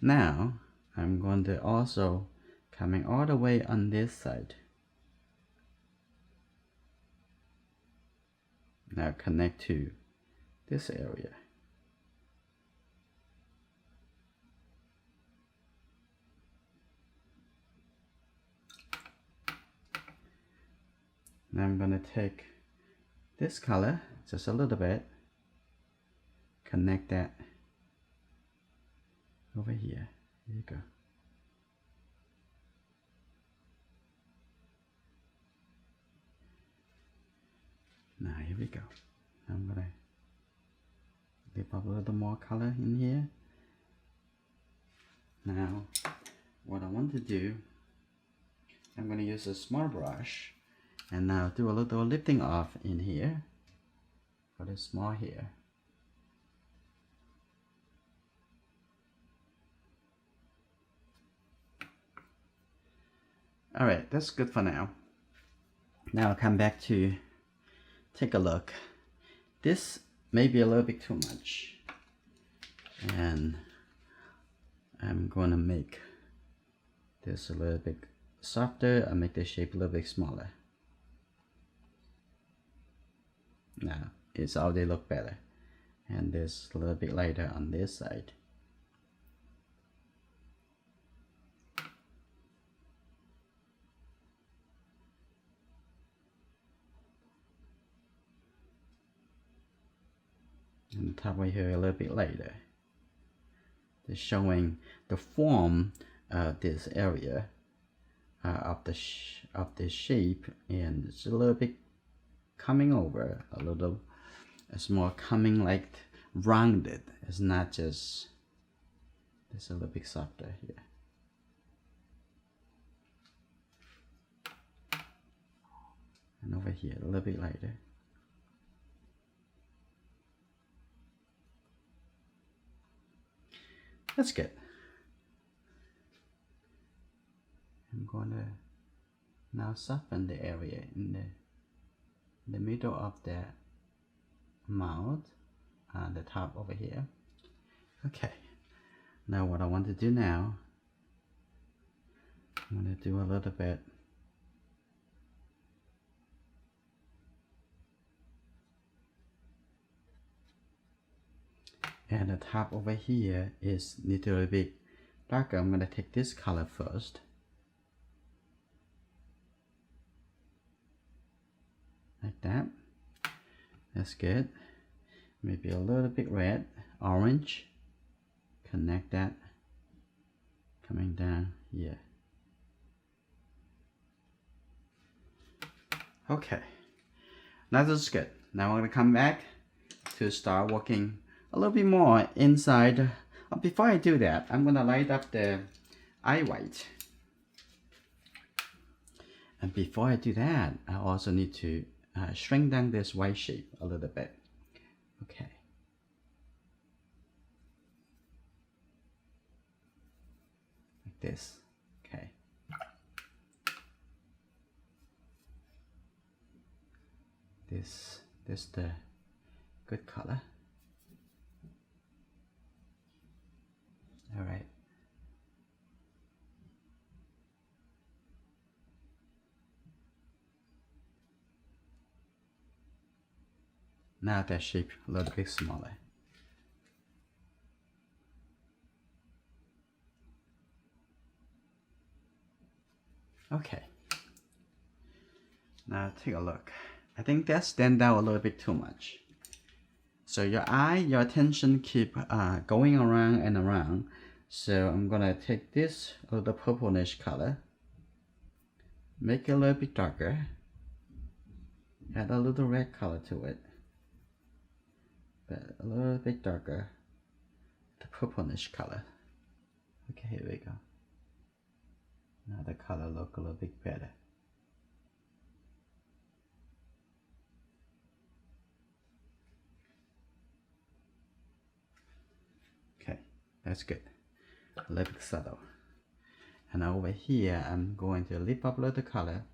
Now, I'm going to also coming all the way on this side. Now connect to this area. Now I'm gonna take this color, just a little bit, connect that over here. There you go. Now here we go. I'm gonna dip up a little more color in here. Now what I want to do, I'm gonna use a small brush and now do a little lifting off in here for the small hair. Alright, that's good for now. Now I'll come back to take a look. This may be a little bit too much, and I'm gonna make this a little bit softer and make the shape a little bit smaller. Now it's already look better, and this a little bit lighter on this side. And the top right here a little bit lighter. Just showing the form of this area of the shape, and it's a little bit coming over a little. It's more coming like rounded. It's not just. It's a little bit softer here. And over here a little bit lighter. That's good. I'm gonna now soften the area in the middle of the mouth and the top over here. Okay. Now what I want to do now, I'm gonna do a little bit and the top over here is a little bit darker. I'm gonna take this color first. Like that. That's good. Maybe a little bit red, orange. Connect that. Coming down here. Okay. Now this is good. Now I'm gonna come back to start working a little bit more inside. Before I do that, I'm gonna light up the eye white. And before I do that, I also need to shrink down this white shape a little bit. Okay. Like this. Okay. This the good color. All right. Now that shape a little bit smaller. Okay. Now take a look. I think that stands out a little bit too much. So your attention keep going around and around. So I'm gonna take this little purplish color, make it a little bit darker, add a little red color to it, but a little bit darker, the purplish color. Okay, here we go. Now the color look a little bit better. Okay, that's good. A little bit subtle. And over here, I'm going to lift up a little color.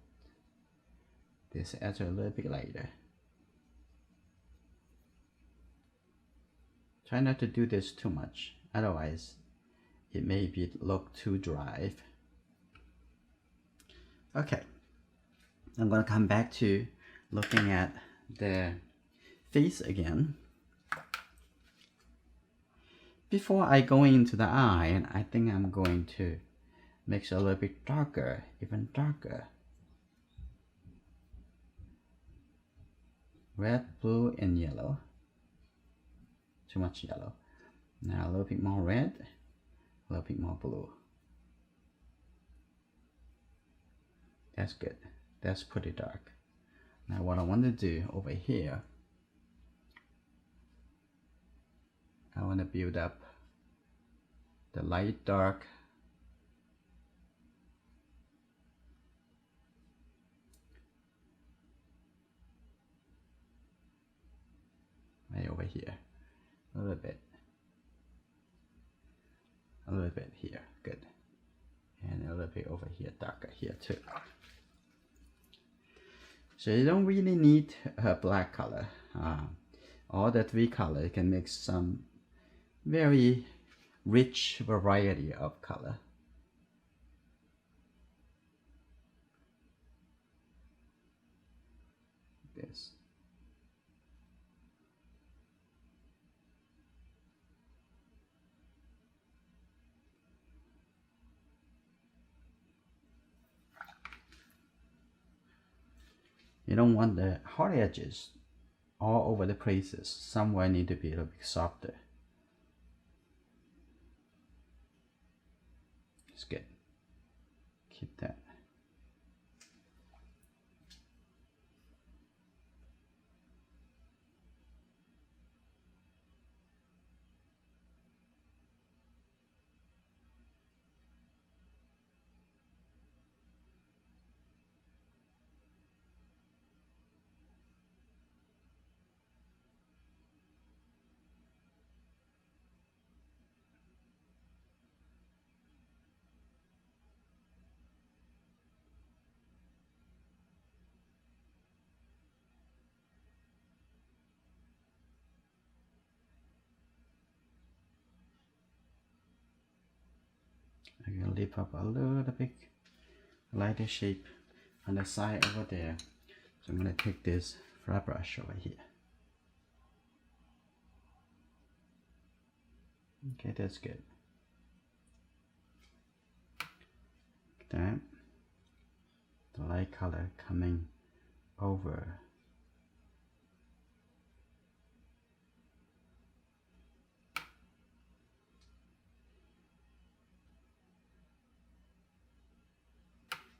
This edge a little bit lighter. Try not to do this too much, otherwise it may be look too dry. Okay, I'm gonna come back to looking at the face again. Before I go into the eye, I think I'm going to make it a little bit darker, even darker. red, blue, and yellow. Too much yellow. Now a little bit more red, a little bit more blue. That's good. That's pretty dark. Now what I want to do over here, I want to build up the light dark right over here, a little bit here, good, and a little bit over here, darker here too. So you don't really need a black color. All the three colors can make some very rich variety of color. This. You don't want the hard edges all over the places. Somewhere need to be a little bit softer. It's good. Keep that. I'm gonna lift up a little bit lighter shape on the side over there. So I'm gonna take this flat brush over here. Okay, that's good. Like that. The light color coming over.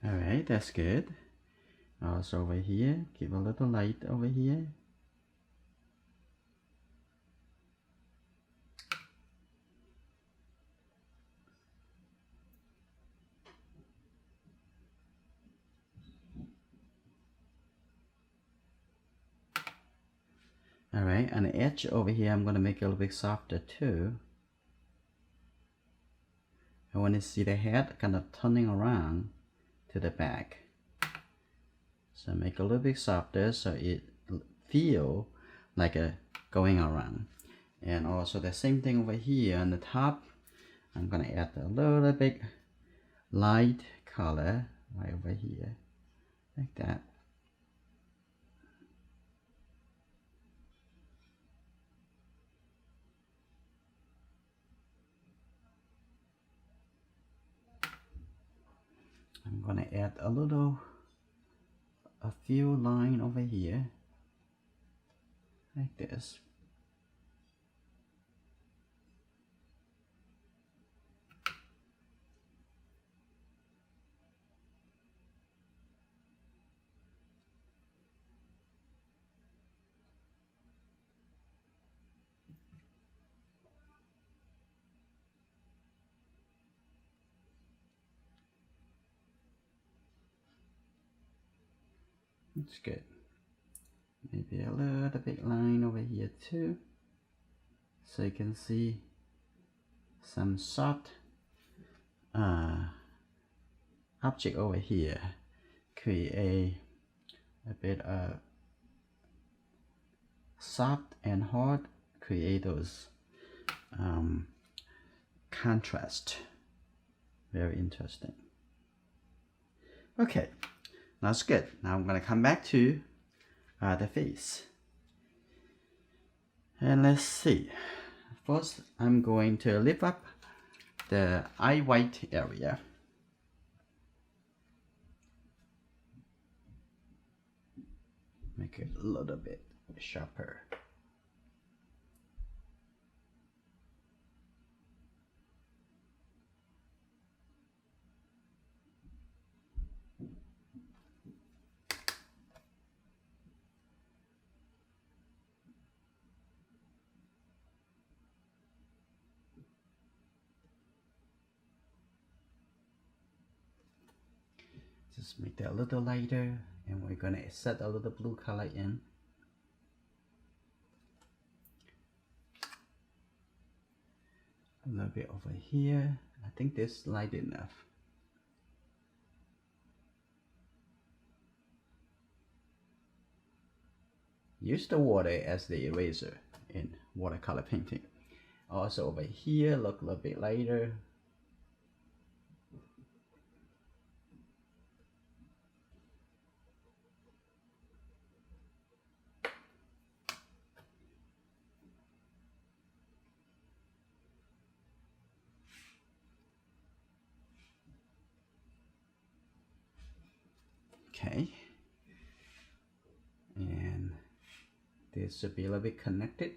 Alright, that's good. Also over here, give a little light over here. Alright, and the edge over here, I'm going to make it a little bit softer too. I want to see the head kind of turning around to the back. So make it a little bit softer so it feel like a going around. And also the same thing over here on the top. I'm going to add a little bit light color right over here, like that. I'm going to add a few lines over here, like this. It's good. Maybe a little bit line over here too, so you can see some soft object over here. Create a bit of soft and hard. Create those contrast. Very interesting. Okay, that's good. Now I'm gonna come back to the face. And let's see. First, I'm going to lift up the eye white area. Make it a little bit sharper. Just make that a little lighter, and we're gonna set a little blue color in. A little bit over here. I think this is light enough. Use the water as the eraser in watercolor painting. Also over here, look a little bit lighter. Okay, and this should be a little bit connected.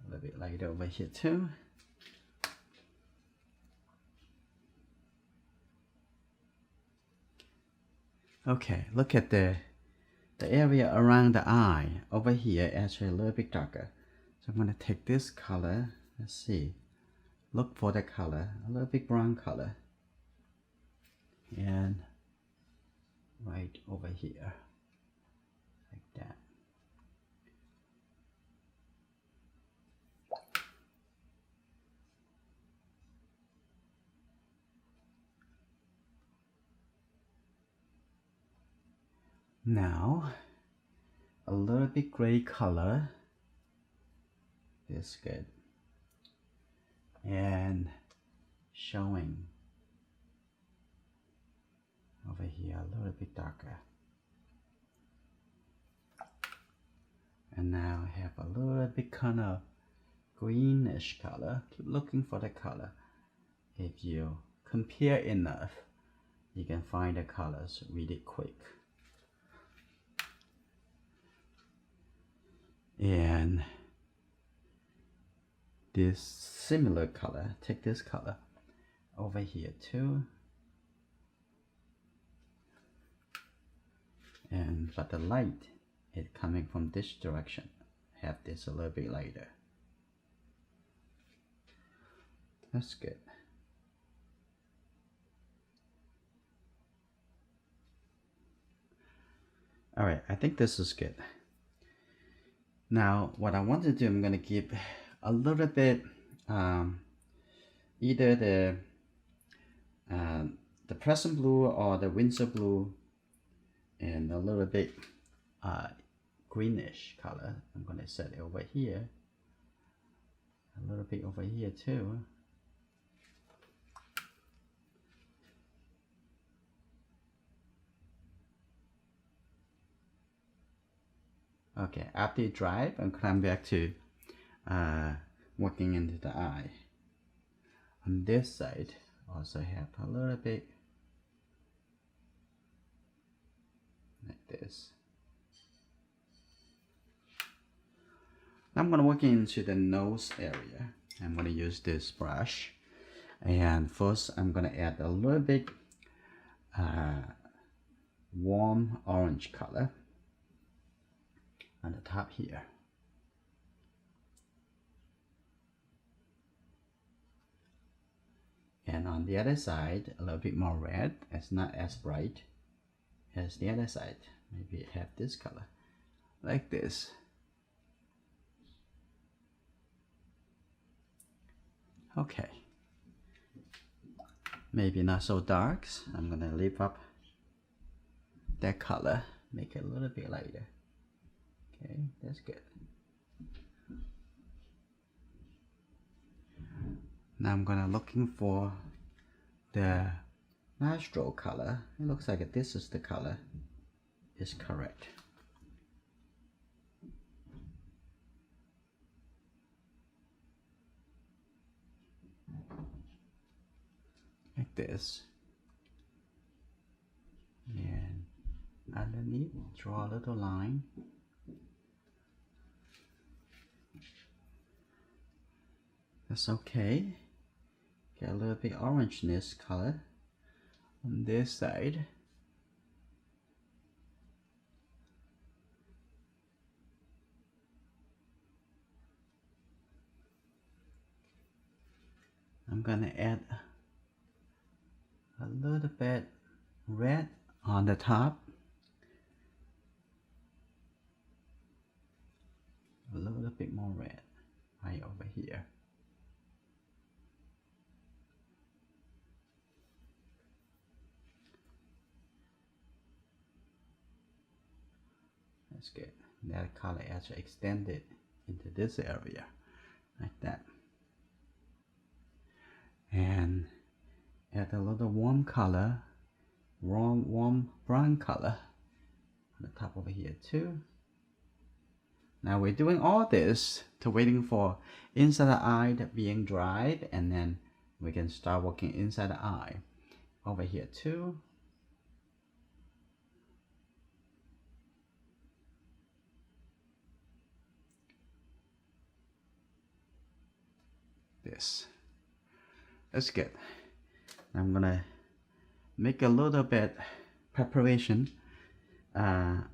A little bit lighter over here too. Okay, look at the area around the eye over here, actually a little bit darker. So I'm gonna take this color. Let's see. Look for the color, a little bit brown color, and right over here, like that. Now, a little bit gray color. This is good. And showing over here a little bit darker. And now I have a little bit kind of greenish color. Keep looking for the color. If you compare enough, you can find the colors really quick. And this similar color, take this color over here too. And but the light is coming from this direction. Have this a little bit lighter. That's good. All right, I think this is good. Now, what I want to do, I'm going to give a little bit, either the Present blue or the Windsor blue, and a little bit greenish color. I'm going to set it over here, a little bit over here too. Okay, after it dries, I'll come back to working into the eye. On this side, also have a little bit like this. Now I'm going to work into the nose area. I'm going to use this brush, and first I'm going to add a little bit warm orange color on the top here. And on the other side, a little bit more red. It's not as bright as the other side. Maybe have this color, like this. Okay. Maybe not so dark. I'm gonna leave up that color, make it a little bit lighter. Okay, that's good. Now I'm gonna looking for the nostril color. It looks like this is the color. Is correct. Like this. And underneath, draw a little line. That's okay. Get a little bit orangeness color on this side. I'm gonna add a little bit red on the top, a little bit more red right over here. That's good. That color actually extended into this area like that. And add a little warm color, warm brown color on the top over here too. Now we're doing all this to waiting for inside the eye being dried, and then we can start working inside the eye over here too. This. That's good. I'm gonna make a little bit preparation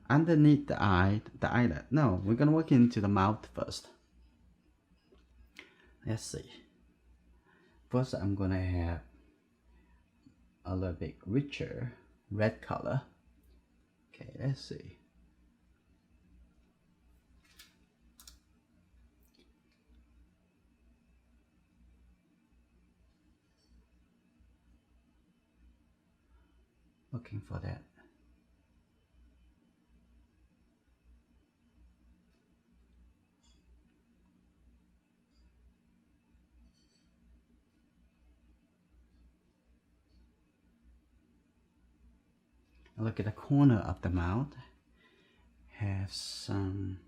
underneath the eyelid. No, we're gonna work into the mouth first. Let's see. First, I'm gonna have a little bit richer red color. Okay, let's see. Looking for that. Look at the corner of the mouth. Have some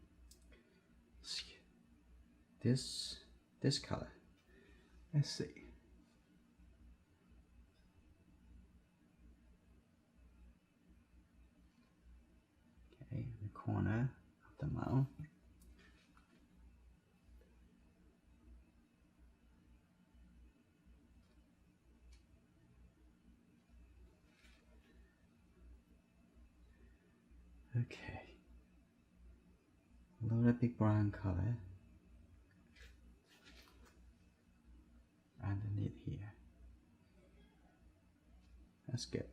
this color. Let's see. Okay, the corner of the mouth. Okay. A little bit brown color underneath here. That's good.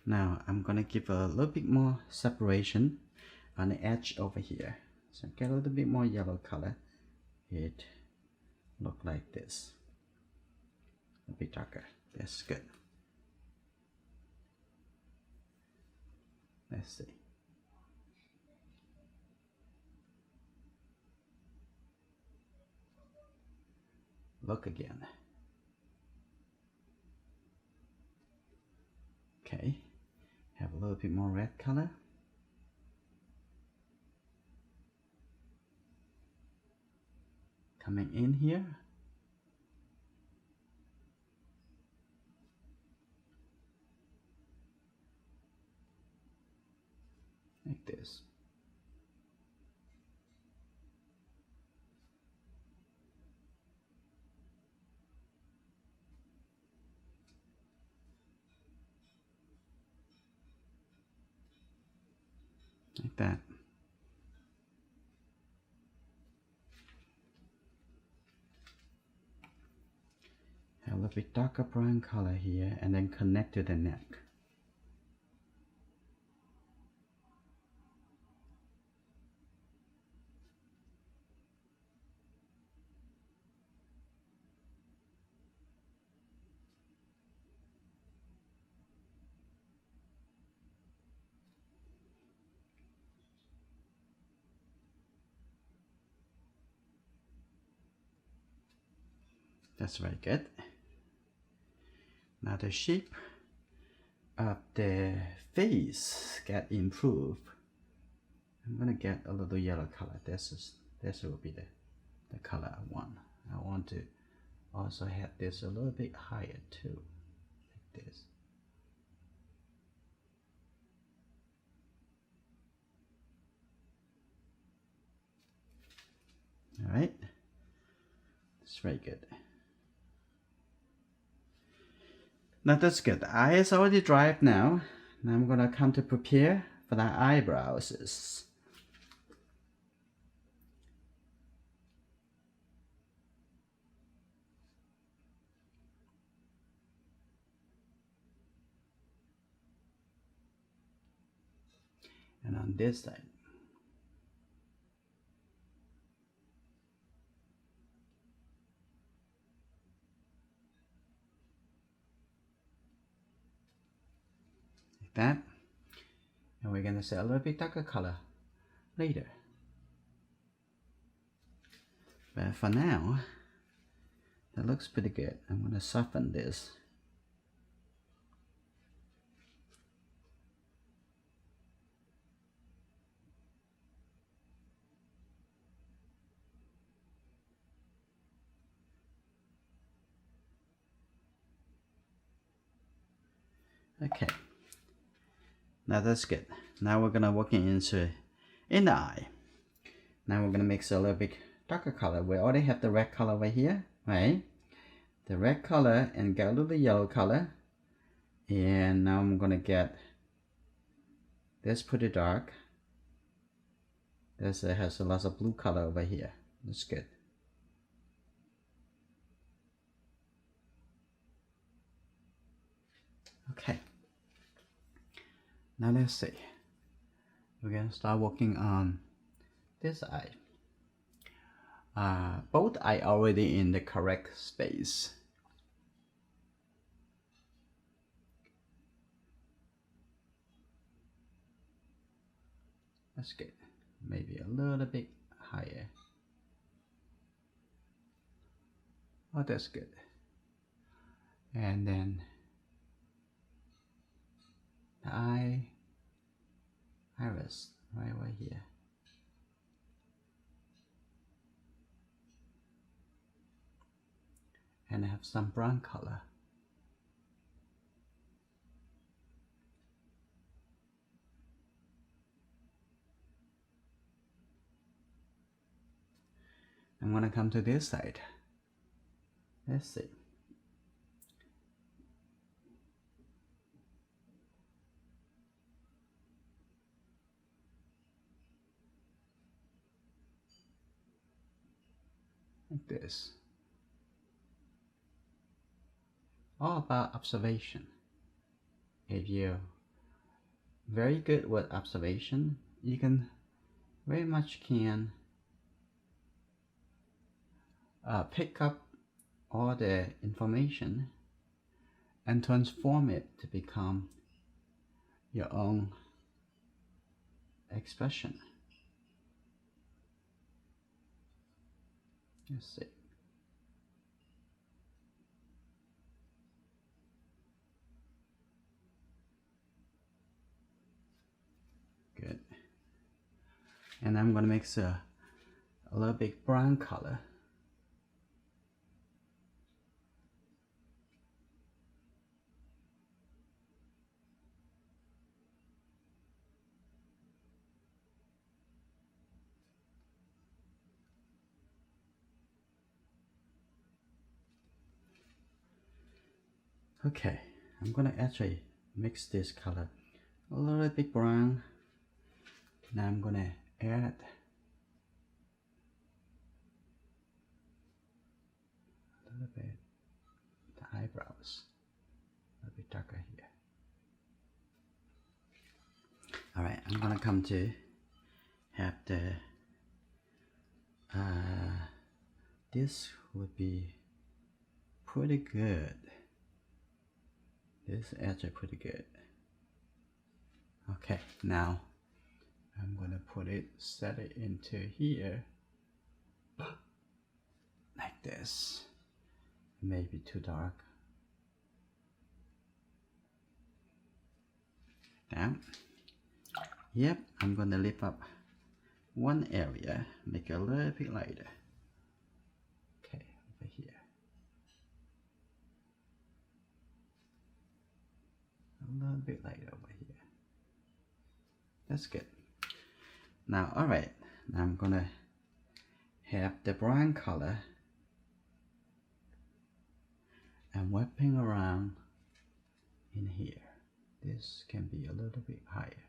Now I'm gonna give a little bit more separation on the edge over here. So get a little bit more yellow color. It look like this. A bit darker. That's good. Let's see. Look again. Okay. Have a little bit more red color. Coming in here. Like this. Like that. Have a little bit darker brown color here and then connect to the neck. That's very good. Now the shape of the face get improved. I'm gonna get a little yellow color. This will be the color I want. I want to also have this a little bit higher too, like this. All right, it's very good. Now that's good. The eye is already dry now. Now I'm gonna come to prepare for the eyebrows. And on this side. Like that. And we're gonna say a little bit darker color later. But for now, that looks pretty good. I'm gonna soften this. Okay. Now that's good. Now we're gonna work into in the eye. Now we're gonna mix a little bit darker color. We already have the red color over here, right? The red color and get a little bit yellow color. And now I'm gonna get this pretty dark. This has a lot of blue color over here. That's good. Okay. Now let's see. We're gonna start working on this eye. Both eye already in the correct space. That's good. Maybe a little bit higher. Oh, that's good. And then the iris right over here. And I have some brown color. I'm gonna come to this side. Let's see. Like this. All about observation. If you're very good with observation, you can very much can pick up all the information and transform it to become your own expression. Let's see. Good. And I'm gonna mix a little bit brown color. Okay, I'm gonna actually mix this color a little bit brown. Now I'm gonna add a little bit the eyebrows, a little bit darker here. All right, I'm gonna come to have the this would be pretty good. This is actually pretty good. Okay, now I'm gonna put it, set it into here like this. Maybe too dark. Now, yep, I'm gonna lift up one area, make it a little bit lighter. Okay, over here. A little bit lighter over here. That's good. Now, all right, now I'm gonna have the brown color and whipping around in here. This can be a little bit higher.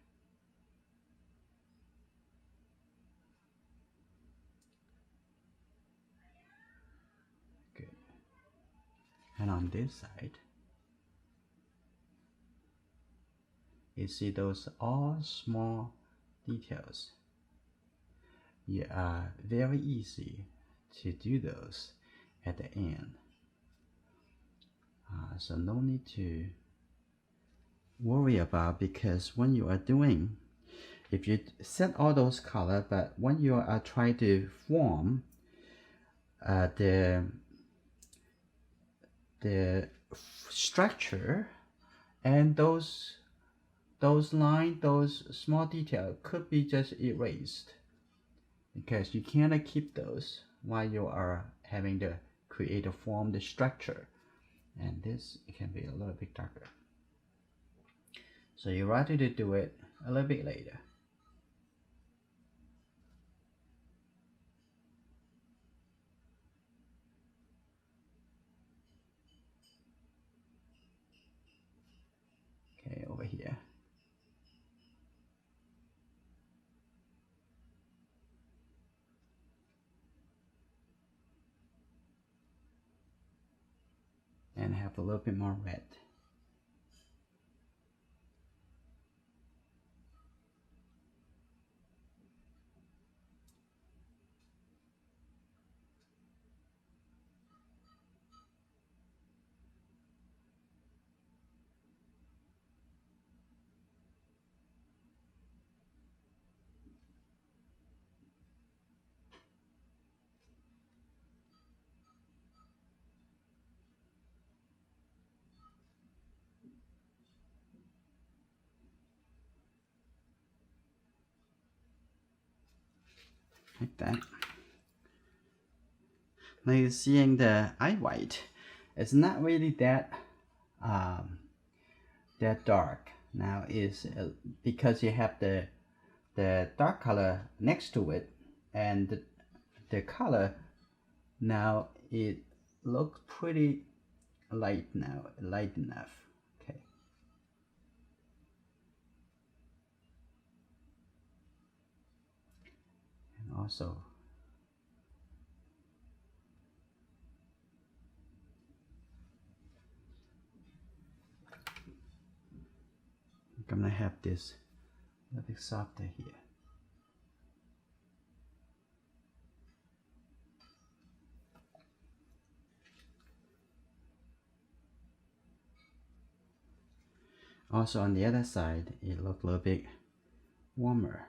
Good. And on this side, you see those all small details. Yeah, very easy to do those at the end. So no need to worry about, because when you are doing, if you set all those color, but when you are trying to form the structure, and those lines, those small detail could be just erased, because you cannot keep those while you are having to create a form, the structure. And this can be a little bit darker, so you're ready to do it a little bit later. Okay, over here. And have a little bit more red. Like that. Now you're seeing the eye white. It's not really that dark. Now is because you have the dark color next to it, and the color now it looks pretty light now, light enough. Okay. And also I'm gonna have this a little bit softer here. Also on the other side, it looks a little bit warmer.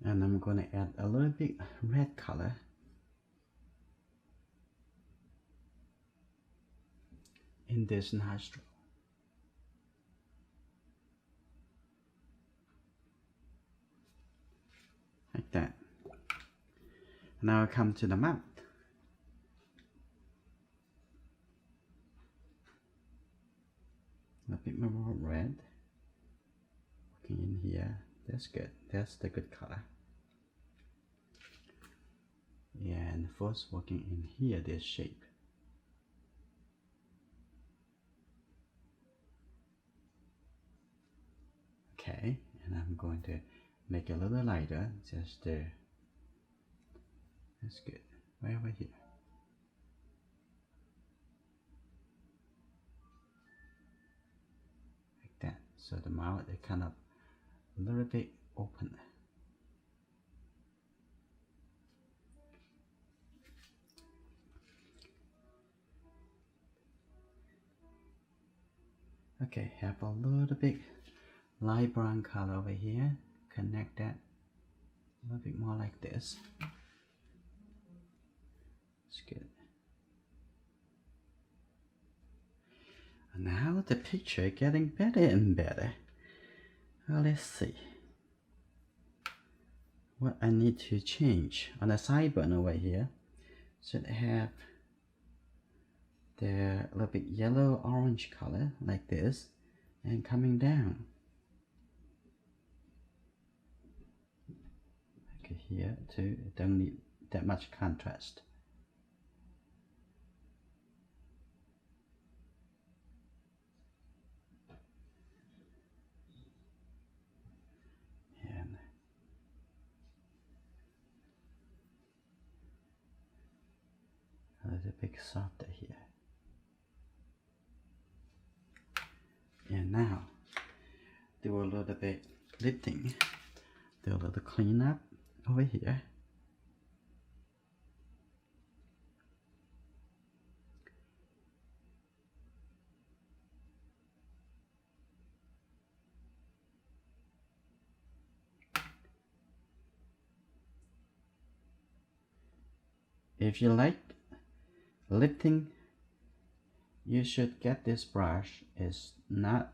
And I'm going to add a little bit red color in this nostril. Like that. Now I come to the mouth. A bit more red. Working in here. That's good. That's the good color. Yeah, and first working in here, this shape. Okay, and I'm going to make it a little lighter, just there. That's good. Right over here. Like that. So the mouth is kind of a little bit open. Okay, have a little bit light brown color over here. Connect that a little bit more like this. It's good. And now the picture getting better and better. Well, let's see. what I need to change on the sideburn over here should have the little bit yellow orange color like this and coming down like here too. It don't need that much contrast. And a little bit softer here. And now do a little bit lifting, do a little cleanup over here. If you like lifting, you should get this brush. It's not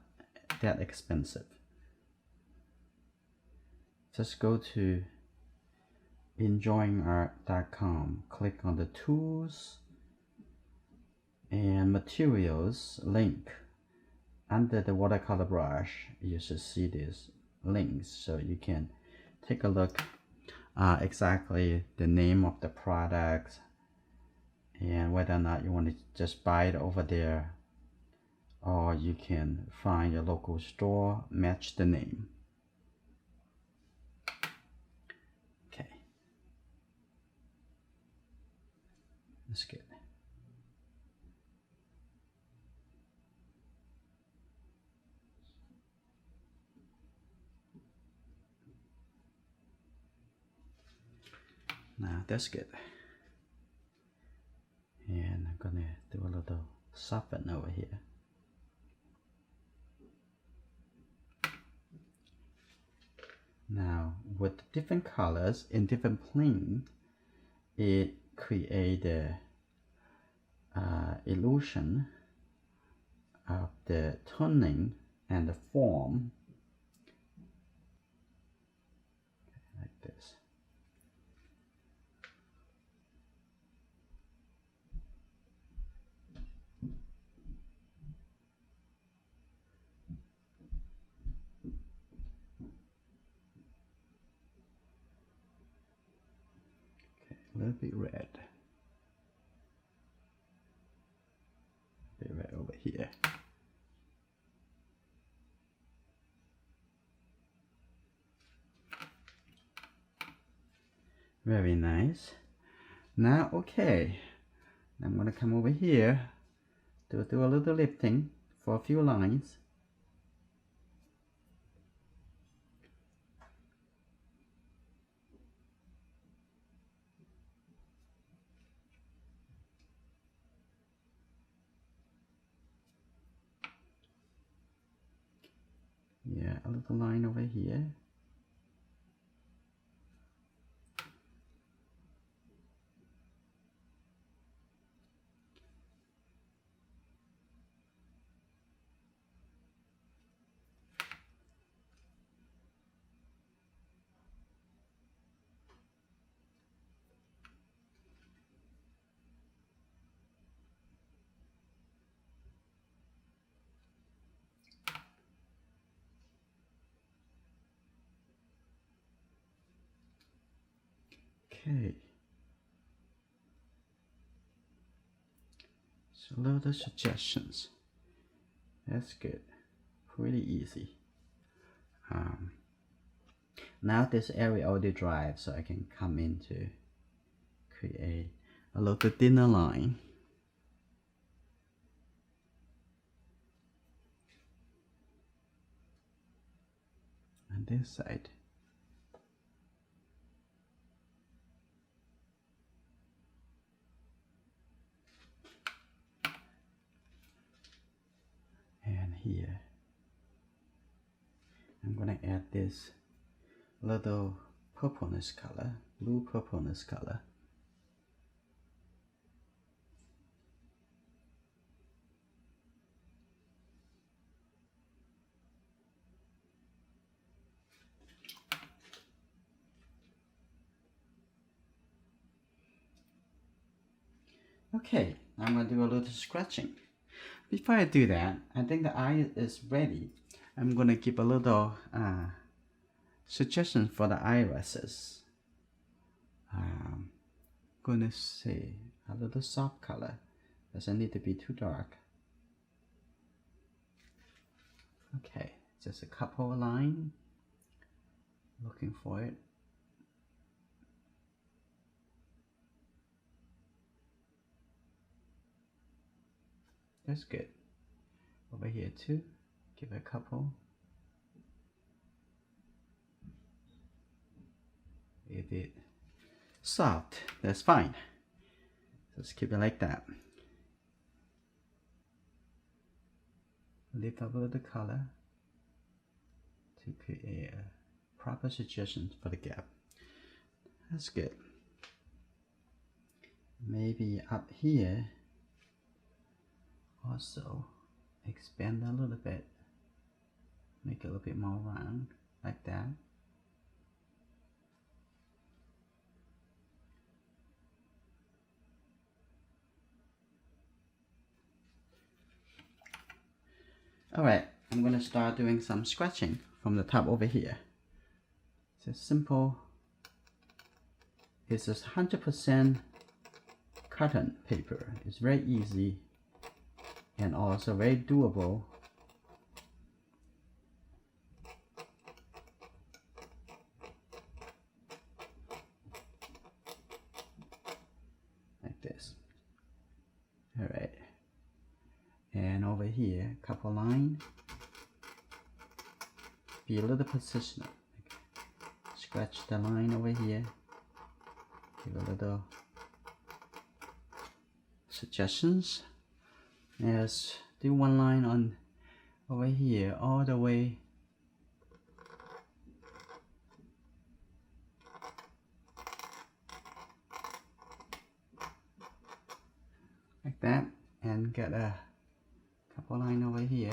that expensive. Just go to enjoyingart.com, click on the tools and materials link. Under the watercolor brush, you should see these links so you can take a look exactly the name of the product and whether or not you want to just buy it over there, or you can find your local store, match the name. Okay, that's good. Now that's good. And I'm gonna do a little soften over here. Now with different colors in different plane, it creates the illusion of the toning and the form like this. Okay, a little bit red. A bit red over here. Very nice. Now, okay, I'm gonna come over here to do a little lifting for a few lines. Yeah, a little line over here. Okay. So a lot of suggestions. That's good. Pretty easy. Now this area already dry, so I can come in to create a little thinner line. On this side. And here. I'm gonna add this little purpleness color, blue purpleness color. Okay, I'm going to do a little scratching. Before I do that, I think the eye is ready. I'm going to give a little suggestion for the irises. Gonna say a little soft color. Doesn't need to be too dark. Okay, just a couple of lines. Looking for it. That's good. Over here too, give it a couple. If it soft, that's fine. Just keep it like that. Lift up a little color to create a proper suggestion for the gap. That's good. Maybe up here also expand a little bit, make it a little bit more round, like that. Alright, I'm going to start doing some scratching from the top over here. It's a simple, it's just 100% cotton paper. It's very easy and also very doable. Like this. Alright. And over here, couple line. Be a little positional. Scratch the line over here. Give a little suggestions. Yes, do one line on over here all the way like that, and get a couple line over here.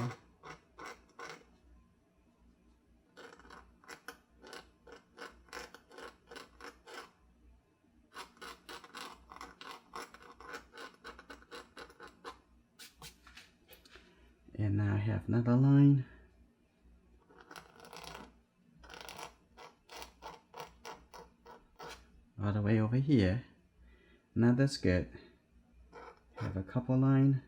And now I have another line. All the way over here. Now that's good. Have a couple line.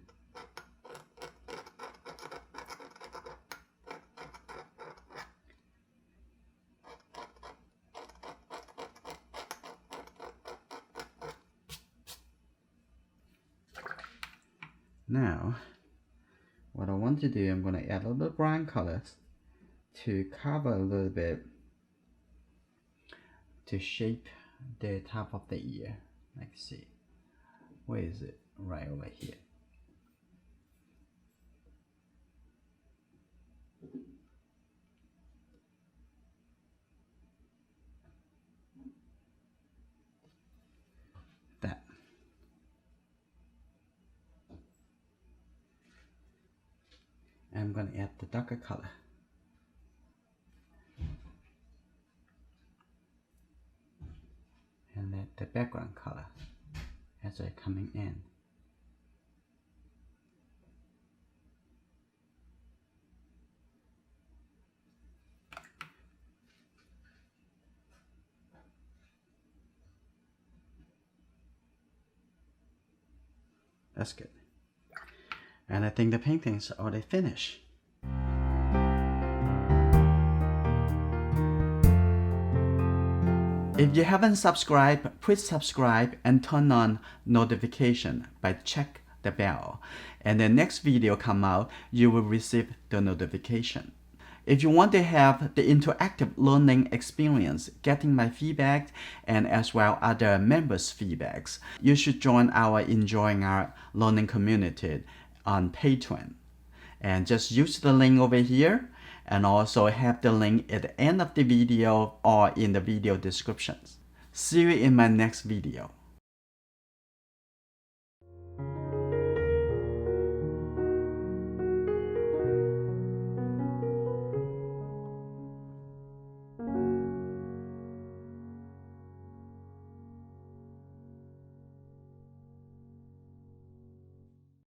Now, what I want to do, I'm going to add a little brown colors to cover a little bit to shape the top of the ear. Let's see, where is it? Right over here. That. I'm going to add the darker color. And let the background color as they're coming in. That's good. And I think the paintings are already finished. If you haven't subscribed, please subscribe and turn on notification by check the bell. And the next video come out, you will receive the notification. If you want to have the interactive learning experience, getting my feedback and as well other members' feedbacks, you should join our Enjoying Art learning community on Patreon. And just use the link over here, and also have the link at the end of the video or in the video descriptions. See you in my next video.